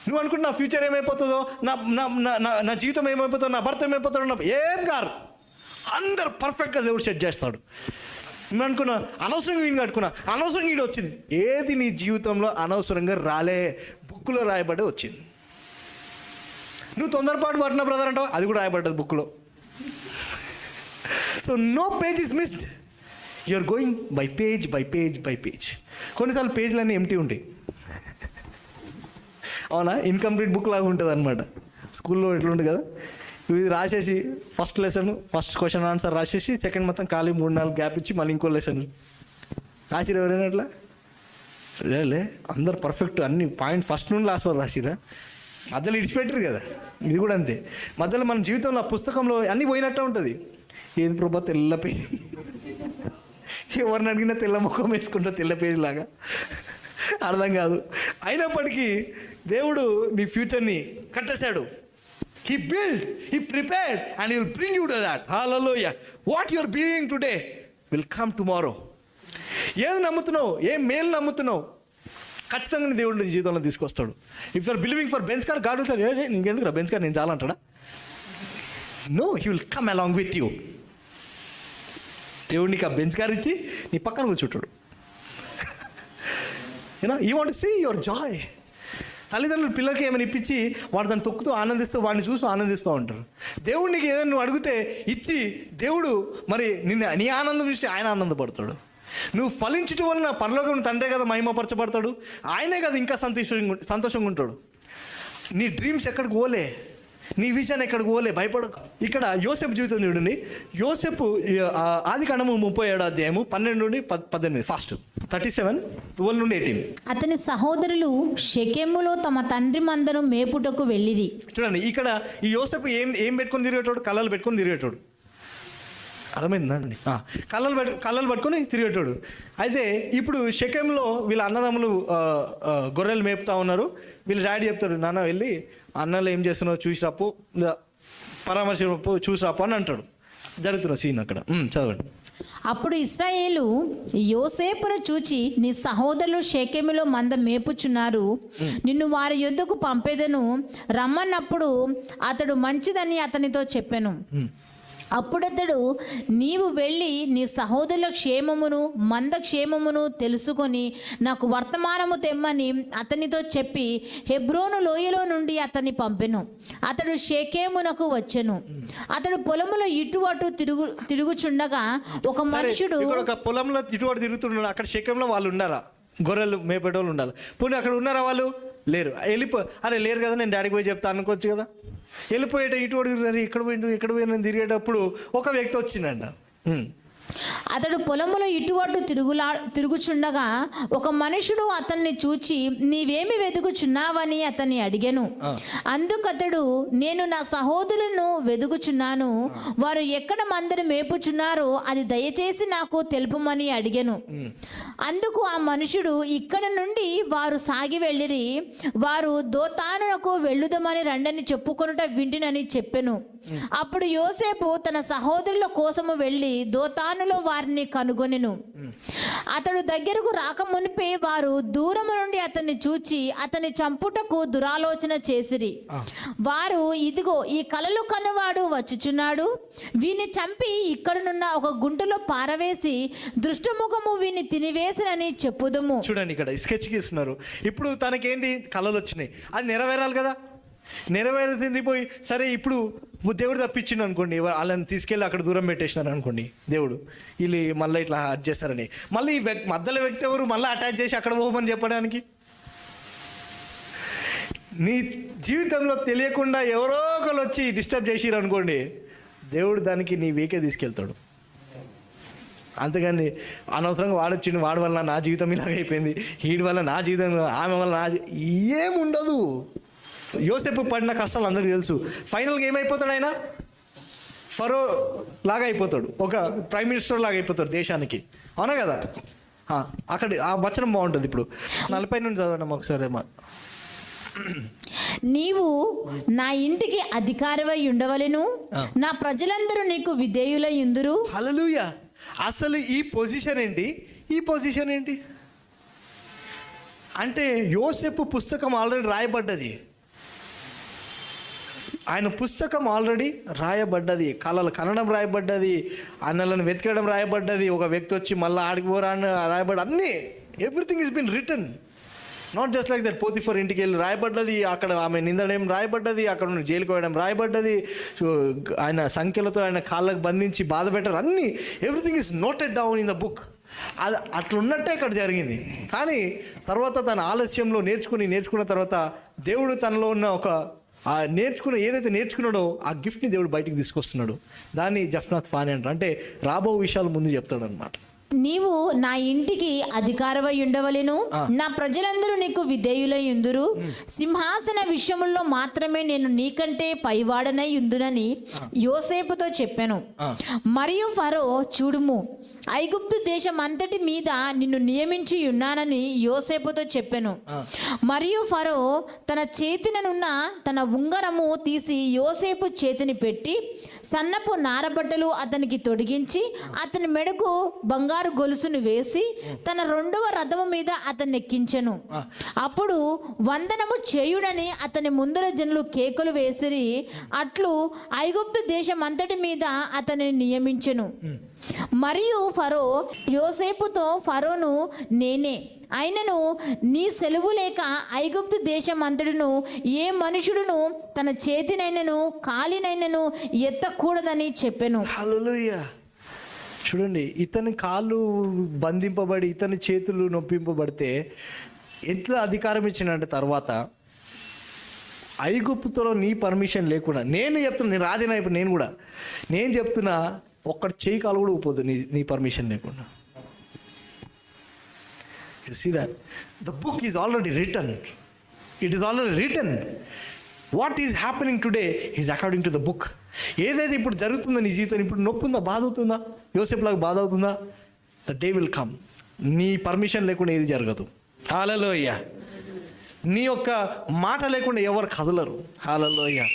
నువ్వు అనుకుంటే నా ఫ్యూచర్ ఏమైపోతుందో, నా జీవితం ఏమైపోతుందో, నా భర్త ఏమైపోతాడో, ఏం కారు, అందరు పర్ఫెక్ట్గా దేవుడు సెట్ చేస్తాడు. నువ్వు అనుకున్నా అనవసరంగా వీడిని కట్టుకున్నా, అనవసరంగా వీడు వచ్చింది. ఏది నీ జీవితంలో అనవసరంగా రాలే, బుక్లో రాయబడ్డది వచ్చింది. నువ్వు తొందరపాటు పడిన బ్రదర్ అంటావు, అది కూడా రాయబడ్డది బుక్లో. So no page is missed. You're going by page. కొన్నిసార్లు పేజ్లన్నీ ఎంటీ ఉంటాయి. అవునా? ఇన్కంప్లీట్ బుక్ లాగా ఉంటుంది అనమాట. స్కూల్లో ఎట్లుంటుంది కదా, ఇది రాసేసి first lesson first question answer రాసేసి సెకండ్ మొత్తం ఖాళీ 3-4 గ్యాప్ ఇచ్చి మళ్ళీ ఇంకో లెసన్ రాసిరు. ఎవరైనా అట్లా లే, అందరు పర్ఫెక్ట్ అన్ని పాయింట్ ఫస్ట్ నుండి లాస్ట్ వరకు రాసిరా, మధ్యలో ఇడిచిపెట్టరు కదా. ఇది కూడా అంతే, మధ్యలో మన జీవితంలో ఆ పుస్తకంలో అన్నీ పోయినట్టే ఉంటుంది. ఏది ప్రభా తెల్ల పేజ్, ఎవరిని అడిగినా తెల్ల ముఖం వేసుకుంటా తెల్ల పేజ్ లాగా, అర్థం కాదు. అయినప్పటికీ దేవుడు నీ ఫ్యూచర్ని కట్టేశాడు. He built, He prepared, and He will bring you to that. Hallelujah. What you are believing today will come tomorrow. ఏది నమ్ముతున్నావు, ఏ మేలు నమ్ముతున్నావు, ఖచ్చితంగా నీ దేవుడు నీ జీవితంలో తీసుకొస్తాడు. If you're believing for Benz car, God will say నీకెందుకు రా బెంచ్ కార్, నేను చాలా అంటాడా? No, he will come along with you. దేవుడు నీకు ఆ బెంచ్ కార్ ఇచ్చి నీ పక్కన కూర్చుంటాడు. You want to see your joy. తల్లిదండ్రులు పిల్లలకి ఏమైనా ఇప్పించి వాడు దాన్ని తొక్కుతూ ఆనందిస్తూ వాడిని చూస్తూ ఆనందిస్తూ ఉంటారు. దేవుడు నీకు ఏదైనా నువ్వు అడిగితే ఇచ్చి దేవుడు మరి నీ ఆనందం చూసి ఆయన ఆనందపడతాడు. నువ్వు ఫలించటం వలన పరలోకం తండ్రే కదా మహిమపరచబడతాడు, ఆయనే కదా ఇంకా సంతోషంగా ఉంటాడు. నీ డ్రీమ్స్ ఎక్కడికి పోలే, నీ విజన్ ఎక్కడికి పోలే, భయపడకు. ఇక్కడ యోసేపు జీవితం చూడండి. యోసేపు ఆదికాండము 37వ అధ్యాయము 12 నుండి 18, ఫాస్ట్ 37, 12 నుండి 18. అతని సహోదరులు షెకెములో తమ తండ్రి మందను మేపుటకు వెళ్ళిరి. చూడండి, ఇక్కడ ఈ యోసేపు ఏం పెట్టుకొని తిరిగేటోడు? కళ్ళలు పెట్టుకొని తిరిగేటోడు. అర్థమైందండి? కళ్ళలు పట్టుకొని తిరిగేటోడు. అయితే ఇప్పుడు షెకెంలో వీళ్ళ అన్నదమ్ములు గొర్రెలు మేపుతా ఉన్నారు. వీళ్ళు డాడీ చెప్తారు, నాన్న వెళ్ళి అన్నలు ఏం చేస్తున్నావు చూసి రాపు, పరామర్శపు చూసి రాపు అని అంటాడు. జరుగుతున్న సీన్ అక్కడ చదవండి. అప్పుడు ఇశ్రాయేలు యోసేపును చూచి, నీ సహోదరులు షెకెములో మంద మేపుచున్నారు, నిన్ను వారి యొద్దకు పంపేదను రమ్మన్నప్పుడు అతడు మంచిదని అతనితో చెప్పెను. అప్పుడతడు, నీవు వెళ్ళి నీ సహోదరుల క్షేమమును మంద క్షేమమును తెలుసుకొని నాకు వర్తమానము తెమ్మని అతనితో చెప్పి హెబ్రోను లోయలో నుండి అతన్ని పంపెను. అతడు షెకెమునకు వచ్చెను. అతడు పొలములో ఇటు అటు తిరుగుచుండగా ఒక మనుషుడు, ఒక పొలంలో ఇటు అటు తిరుగుతున్నాడు. అక్కడ షెకెంలో వాళ్ళు ఉండాలా, గొర్రెలు మేపేటోళ్ళు ఉండాలి. పోనీ అక్కడ ఉన్నారా? వాళ్ళు లేరు. అరే లేరు కదా, నేను డాడీకి పోయి చెప్తా అనుకోవచ్చు కదా. వెళ్ళిపోయేట ఇటు ఇక్కడ పోయిన తిరిగేటప్పుడు ఒక వ్యక్తి వచ్చిందంట. అతడు పొలములో ఇటు అటు తిరుగుచుండగా ఒక మనుషుడు అతన్ని చూచి, నీవేమి వెతుకుచున్నావని అతన్ని అడిగాను. అందుకతడు, నేను నా సహోదరులను వెతుకుచున్నాను, వారు ఎక్కడ మందను మేపుచున్నారో అది దయచేసి నాకు తెలుపమని అడిగాను. అందుకు ఆ మనుషుడు, ఇక్కడ నుండి వారు సాగి వెళ్ళిరి, వారు దోతానునకు వెళ్ళుదమని రండని చెప్పుకొనుట వింటినని చెప్పెను. అప్పుడు యోసేపు తన సహోదరుల కోసము వెళ్ళి దోతానులో వారిని కనుగొనెను. అతడు దగ్గరకు రాక మునిపే వారు దూరము నుండి అతన్ని చూచి అతని చంపుటకు దురాలోచన చేసిరి. వారు, ఇదిగో ఈ కలలు కనువాడు వచ్చుచున్నాడు, వీని చంపి ఇక్కడనున్న ఒక గుంటలో పారవేసి దృష్టముఖము వీని తినివేసినని చెప్పుదము. చూడండి, ఇక్కడ స్కెచ్ గీస్తున్నారు. ఇప్పుడు తనకేంటి కళలు వచ్చినాయి, అది నెరవేరాలి కదా. నెరవేర్చింది పోయి, సరే ఇప్పుడు దేవుడు తప్పించిండు అనుకోండి, వాళ్ళని తీసుకెళ్ళి అక్కడ దూరం పెట్టేసినారు అనుకోండి, దేవుడు వీళ్ళు మళ్ళీ ఇట్లా అటాచ్ చేస్తారని, మళ్ళీ ఈ మధ్యలో వ్యక్తి ఎవరు మళ్ళీ అటాచ్ చేసి అక్కడ పోమని చెప్పడానికి? నీ జీవితంలో తెలియకుండా ఎవరో ఒకరు వచ్చి డిస్టర్బ్ చేసిరు అనుకోండి, దేవుడు దానికి నీ వీకే తీసుకెళ్తాడు. అంతేగాని అనవసరంగా వాడొచ్చిండు, వాడి వల్ల నా జీవితం ఇలాగైపోయింది, వీడి వల్ల నా జీవితం, ఆమె వల్ల ఏముండదు. యోసేపు పడిన కష్టాలు అందరికీ తెలుసు. ఫైనల్గా ఏమైపోతాడు? ఆయన ఫరో లాగా అయిపోతాడు, ఒక ప్రైమ్ మినిస్టర్ లాగా అయిపోతాడు దేశానికి. అవునా కదా? అక్కడ ఆ వచనం బాగుంటుంది. ఇప్పుడు 40 నుండి చదవండి ఒకసారి. నీవు నా ఇంటికి అధికారివై ఉండవలెను, నా ప్రజలందరూ నీకు విధేయులై ఉందురు. హల్లెలూయా. అసలు ఈ పొజిషన్ ఏంటి? ఈ పొజిషన్ ఏంటి అంటే యోసేపు పుస్తకం ఆల్రెడీ రాయబడ్డది. ఆయన పుస్తకం ఆల్రెడీ రాయబడ్డది, కళలు కనడం రాయబడ్డది, అన్నలను వెతకడం రాయబడ్డది, ఒక వ్యక్తి వచ్చి మళ్ళీ ఆడిపోరా అని రాయబడ్డ, అన్నీ everything is been return. Not just like that. Potiphar ఇంటికి వెళ్ళి రాయబడ్డది, అక్కడ ఆమె నిందడం రాయబడ్డది, అక్కడ నుండి జైలుకి పోయడం రాయబడ్డది, ఆయన సంఖ్యలతో ఆయన కాళ్ళకు బంధించి బాధ పెట్టారు, అన్నీ everything is noted down in the book. అది అట్లున్నట్టే ఇక్కడ జరిగింది. కానీ తర్వాత తన ఆలస్యంలో నేర్చుకున్న తర్వాత దేవుడు తనలో ఉన్న ఒక ఏదైతే నేర్చుకున్నాడో ఆ గిఫ్ట్ని దేవుడు బయటికి తీసుకొస్తున్నాడు. దాన్ని జఫ్నాత్ ఫానీ అంటారు. అంటే రాబో విషయాలు ముందు చెప్తాడు అనమాట. నీవు నా ఇంటికి అధికారమై ఉండవలెను, నా ప్రజలందరూ నీకు విధేయులై ఉందురు, సింహాసన విషయముల్లో మాత్రమే నేను నీకంటే పైవాడనై ఉందునని యోసేపుతో చెప్పాను. మరియు ఫరో, చూడుము, ఐగుప్తు దేశం అంతటి మీద నిన్ను నియమించి ఉన్నానని యోసేపుతో చెప్పాను. మరియు ఫరో తన చేతిననున్న తన ఉంగరము తీసి యోసేపు చేతిని పెట్టి సన్నపు నారబట్టలు అతనికి తొడిగించి అతని మెడకు బంగారు గొలుసును వేసి తన 2వ రథము మీద అతన్ని ఎక్కించెను. అప్పుడు వందనము చేయుడని అతని ముందర జనులు కేకలు వేసిరి. అట్లు ఐగుప్తు దేశం అంతటి మీద అతనిని నియమించెను. మరియు ఫరో యోసేపుతో, ఫరోను నేనే, అయినను నీ సెలవు లేక ఐగుప్తు దేశం అంతటిను ఏ మనుషుడును తన చేతినైనను కాలినైనను ఎత్తకూడదని చెప్పెను. హల్లెలూయా. చూడండి, ఇతని కాళ్ళు బంధింపబడి ఇతని చేతులు నొప్పింపబడితే ఎట్లా అధికారం ఇచ్చినంటే తర్వాత ఐగుప్తులో నీ పర్మిషన్ లేకుండా నేను చెప్తున్నా, నేను రాజైనా ఇప్పుడు నేను చెప్తున్నా, ఒక్కటి చేయి కాలు కూడా ఊపోదు నీ పర్మిషన్ లేకుండా. You see that? The book is already written. It is already written. What is happening today is according to the book. ఏదైతే ఇప్పుడు జరుగుతుందో నీ జీవితం, ఇప్పుడు నొప్పి ఉందా, బాధ అవుతుందా, యోసేపులాగా బాధ అవుతుందా, ద డే విల్ కమ్. నీ పర్మిషన్ లేకుండా ఏది జరగదు. హల్లెలూయా. నీ యొక్క మాట లేకుండా ఎవరు కదలరు. హల్లెలూయా.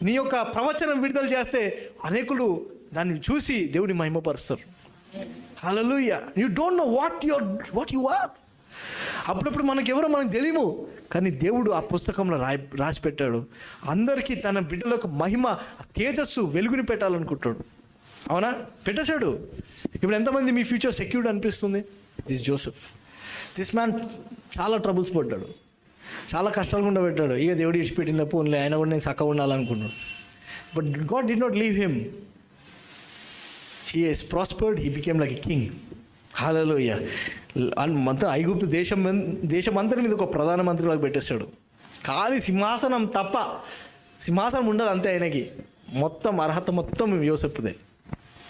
నీ యొక్క ప్రవచనం విడుదల చేస్తే అనేకులు దాన్ని చూసి దేవుని మహిమపరుస్తారు. Hallelujah. You don't know what you are. అప్పుడప్పుడు మనకు తెలియము, కానీ దేవుడు ఆ పుస్తకంలో రాసి పెట్టాడు. అందరికీ తన బిడ్డలకు మహిమ, తేజస్సు, వెలుగుని పెట్టాలనుకుంటాడు. అవునా? పెట్టేశాడు. ఇప్పుడు ఎంతమంది మీ ఫ్యూచర్ సెక్యూర్డ్ అనిపిస్తుంది? దిస్ జోసెఫ్, దిస్ మ్యాన్ చాలా ట్రబుల్స్ పడ్డాడు, చాలా కష్టాలు గుండా పెట్టాడు. ఇక దేవుడు ఇచ్చిపెట్టిన పోన్లే, ఆయన కూడా నేను చక్కగా ఉండాలనుకున్నాడు. But God did not leave him. He has prospered, he became like a king. Hallelujah. మొత్తం ఐగుప్తు దేశమంతటి మీద ఒక ప్రధానమంత్రిలాగా పెట్టేశాడు. కానీ సింహాసనం ఉండదు అంతే. ఆయనకి మొత్తం అర్హత మొత్తం యోసేపుదే.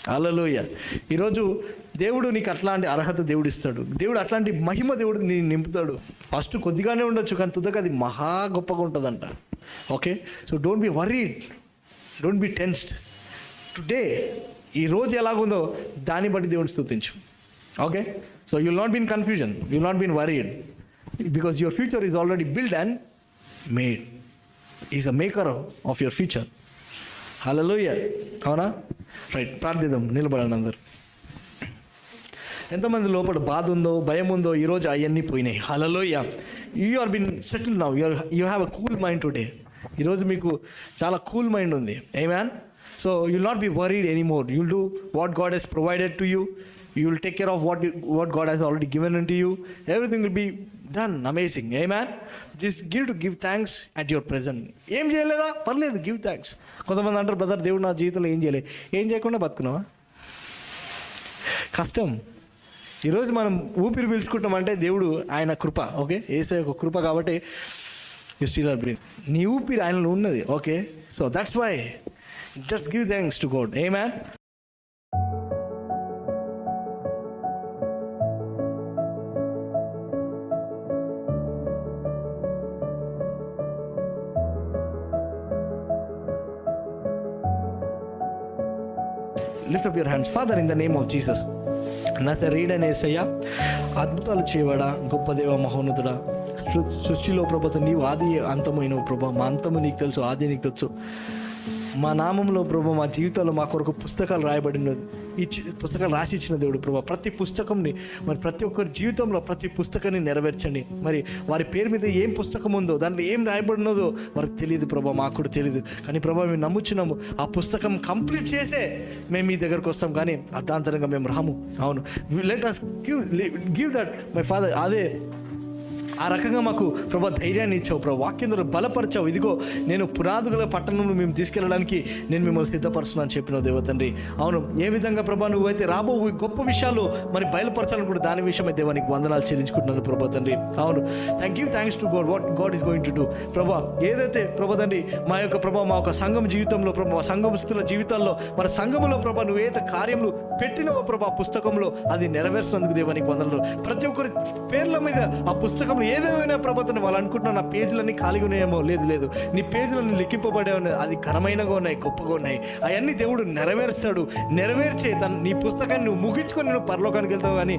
హల్లెలూయా. ఈరోజు దేవుడు నీకు అట్లాంటి అర్హత దేవుడు ఇస్తాడు. దేవుడు అట్లాంటి మహిమ దేవుడు నీ నింపుతాడు. ఫస్ట్ కొద్దిగానే ఉండొచ్చు, కానీ తుదక అది మహా గొప్పగా ఉంటుందంట. Okay, so don't be worried, don't be tensed. Today ఈరోజు ఎలాగుందో దాన్ని బట్టి దేవుని స్తుతించు. Okay, so you will not be in confusion, you will not be in worried, because your future is already build and made. Is a maker of your future. Hallelujah. అవునా? Right, ప్రార్థిద్దాం. నిలబడండి అందరు. ఎంతమంది లోపల బాధ ఉందో, భయం ఉందో, ఈరోజు అవన్నీ పోయినాయి. Hallelujah. You are been settle now, you have a cool mind today. ఈరోజు మీకు చాలా కూల్ మైండ్ ఉంది. Amen. So you will not be worried anymore. You will do what God has provided to you. You will take care of what God has already given unto you. Everything will be done amazing. Amen. Just give thanks at your present. ఏం చేయలేదా? పర్లేదు, give thanks. కొంతమంది అంటారు, brother దేవుడు నా జీవితంలో ఏం చేయలేదు. ఏం చేయకుండా బతుకున్నావా? కష్టం. ఈరోజు మనం ఊపిరి పీల్చుకుంటామంటే దేవుడు, ఆయన కృప. ఓకే, యేసయ్య యొక్క కృప కాబట్టి యు స్టిల్ ఆర్ బ్రీత్. నీ ఊపిరి ఆయనలో ఉన్నది. Okay, so that's why just give thanks to God. Amen. Lift up your hands. Father, in the name of Jesus, నజరేయుడైన యేసయ్య, అద్భుతాలు చేయవాడా, గొప్ప దేవ, మహోన్నతుడా, సృష్టిలో ప్రభుత్వం నీవు ఆది అంతమైన ప్రభా. మా అంతము నీకు తెలుసు, ఆది నీకు తెలుసు. మా నామంలో ప్రభా, మా జీవితంలో మా కొరకు పుస్తకాలు రాయబడిన పుస్తకాలు రాసి ఇచ్చిన దేవుడు ప్రభా. ప్రతి పుస్తకంని మరి ప్రతి ఒక్కరి జీవితంలో ప్రతి పుస్తకాన్ని నెరవేర్చండి. మరి వారి పేరు మీద ఏం పుస్తకం ఉందో, దాంట్లో ఏం రాయబడినదో వారికి తెలియదు ప్రభా, మాకు కూడా తెలియదు. కానీ ప్రభా, మేము నమ్ముచున్నాము, ఆ పుస్తకం కంప్లీట్ చేసే మేము మీ దగ్గరకు వస్తాం, కానీ అర్ధాంతరంగా మేము రాము. అవును, let us give that, my father. అదే ఆ రకంగా మాకు ప్రభా ధైర్యాన్ని ఇచ్చావు ప్రభా, వాక్యం ద్వారా బలపరిచావు. ఇదిగో నేను పునాదుల పట్టణంలో మేము తీసుకెళ్ళడానికి నేను మిమ్మల్ని సిద్ధపరుస్తున్నాను చెప్పిన దేవ తండ్రి. అవును, ఏ విధంగా ప్రభా నువ్వైతే రాబో గొప్ప విషయాలు మరి బయలుపరచాలని కూడా దాని విషయమై దేవానికి వందనాలు చెల్లించుకుంటున్నాను ప్రభా తండ్రి. అవును, thanks to God, what God is going to do ప్రభా. ఏదైతే ప్రభా తండ్రి మా యొక్క సంఘం జీవితంలో ప్రభా, మా సంఘస్థుల జీవితాల్లో మన సంఘములో ప్రభా నువ్వు ఏదైతే కార్యములు పెట్టినవో ప్రభా పుస్తకంలో అది నెరవేర్చినందుకు దేవానికి వందనాలు. ప్రతి ఒక్కరి పేర్ల మీద ఆ పుస్తకంలో ఏవేమైనా ప్రభాతం వాళ్ళు అనుకుంటున్నా నా పేజీలన్నీ ఖాళీగా ఉన్నాయేమో, లేదు నీ పేజీలన్నీ లిఖింపబడే ఉన్నాయి, అది ఘనమైనగా ఉన్నాయి, గొప్పగా ఉన్నాయి. అవన్నీ దేవుడు నెరవేర్చాడు. నెరవేర్చే నీ పుస్తకాన్ని నువ్వు ముగించుకొని నువ్వు పరలోకానికి వెళ్తావు, కానీ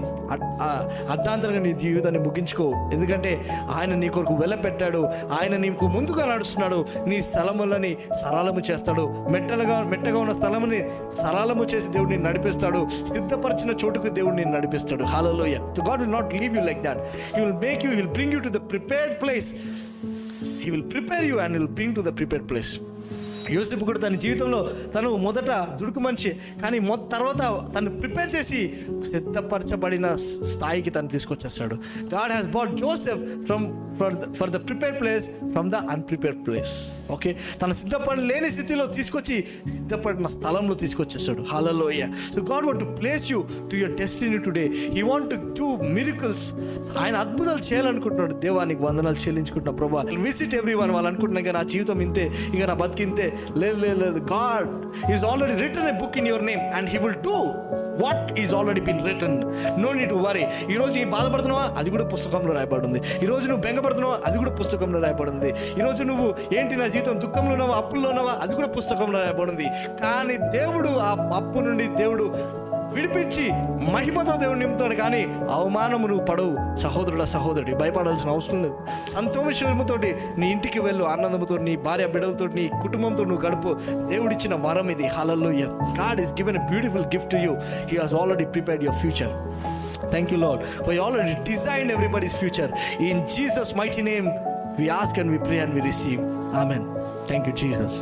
అర్ధాంతరంగా నీ జీవితాన్ని ముగించుకో. ఎందుకంటే ఆయన నీ కొరకు వెలపెట్టాడు, ఆయన నీకు ముందుగా నడుస్తున్నాడు. నీ స్థలములని సరళము చేస్తాడు, మెట్టగా ఉన్న స్థలముని సరళము చేసి దేవుడు నిన్ను నడిపిస్తాడు. సిద్ధపరిచిన చోటుకు దేవుడు నిన్ను నడిపిస్తాడు. హల్లెలూయా. So God will not leave you like that. He will make you, he will bring you to the prepared place. He will prepare you and he will bring to the prepared place. యోసేపు కూడా తన జీవితంలో తను మొదట దుడుకు మనిషి, కానీ తర్వాత తను ప్రిపేర్ చేసి సిద్ధపరచబడిన స్థాయికి తను తీసుకొచ్చేస్తాడు. God has bought Joseph for the prepared place from the unprepared place. Okay, తన సిద్ధపడలేని స్థితిలో తీసుకొచ్చి సిద్ధపడిన స్థలంలో తీసుకొచ్చేస్తాడు. Hallelujah. So God want to place you to your destiny today. He want to do miracles. ఆయన అద్భుతాలు చేయాలనుకుంటున్నాడు. దేవానికి వందనాలు చెల్లించుకుంటున్నాం ప్రభా. Visit everyone. వాళ్ళు అనుకుంటున్నాం ఇంకా నా జీవితం ఇంతే, ఇంకా నా బతికింతే. లేదు. God is already written a book in your name and he will do what is already been written. No need to worry. ఈరోజు ఈ బాధపడుతున్నావా, అది కూడా పుస్తకంలో రాయబడింది. ఈరోజు నువ్వు బెంగపడుతున్నావా, అది కూడా పుస్తకంలో రాయబడింది. ఈరోజు నువ్వు ఏంటి నా జీవితం దుఃఖంలో ఉన్నావా, అప్పుల్లో ఉన్నావా, అది కూడా పుస్తకంలో రాయబడింది. కానీ దేవుడు ఆ అప్పు నుండి దేవుడు విడిపించి మహిమతో దేవుడు నింపుతాడు. కానీ అవమానము నువ్వు పడవు సహోదరుడి, భయపడాల్సిన అవసరం లేదు. సంతోషముతోటి నీ ఇంటికి వెళ్ళు, ఆనందంతో నీ భార్య బిడ్డలతో నీ కుటుంబంతో నువ్వు గడుపు. దేవుడిచ్చిన వరం ఇది. హల్లెలూయా. God has given a beautiful gift to you. He has already prepared your future. Thank you, Lord, for you already designed everybody's future. In Jesus' mighty name we ask and we pray and we receive. Amen. Thank you, Jesus.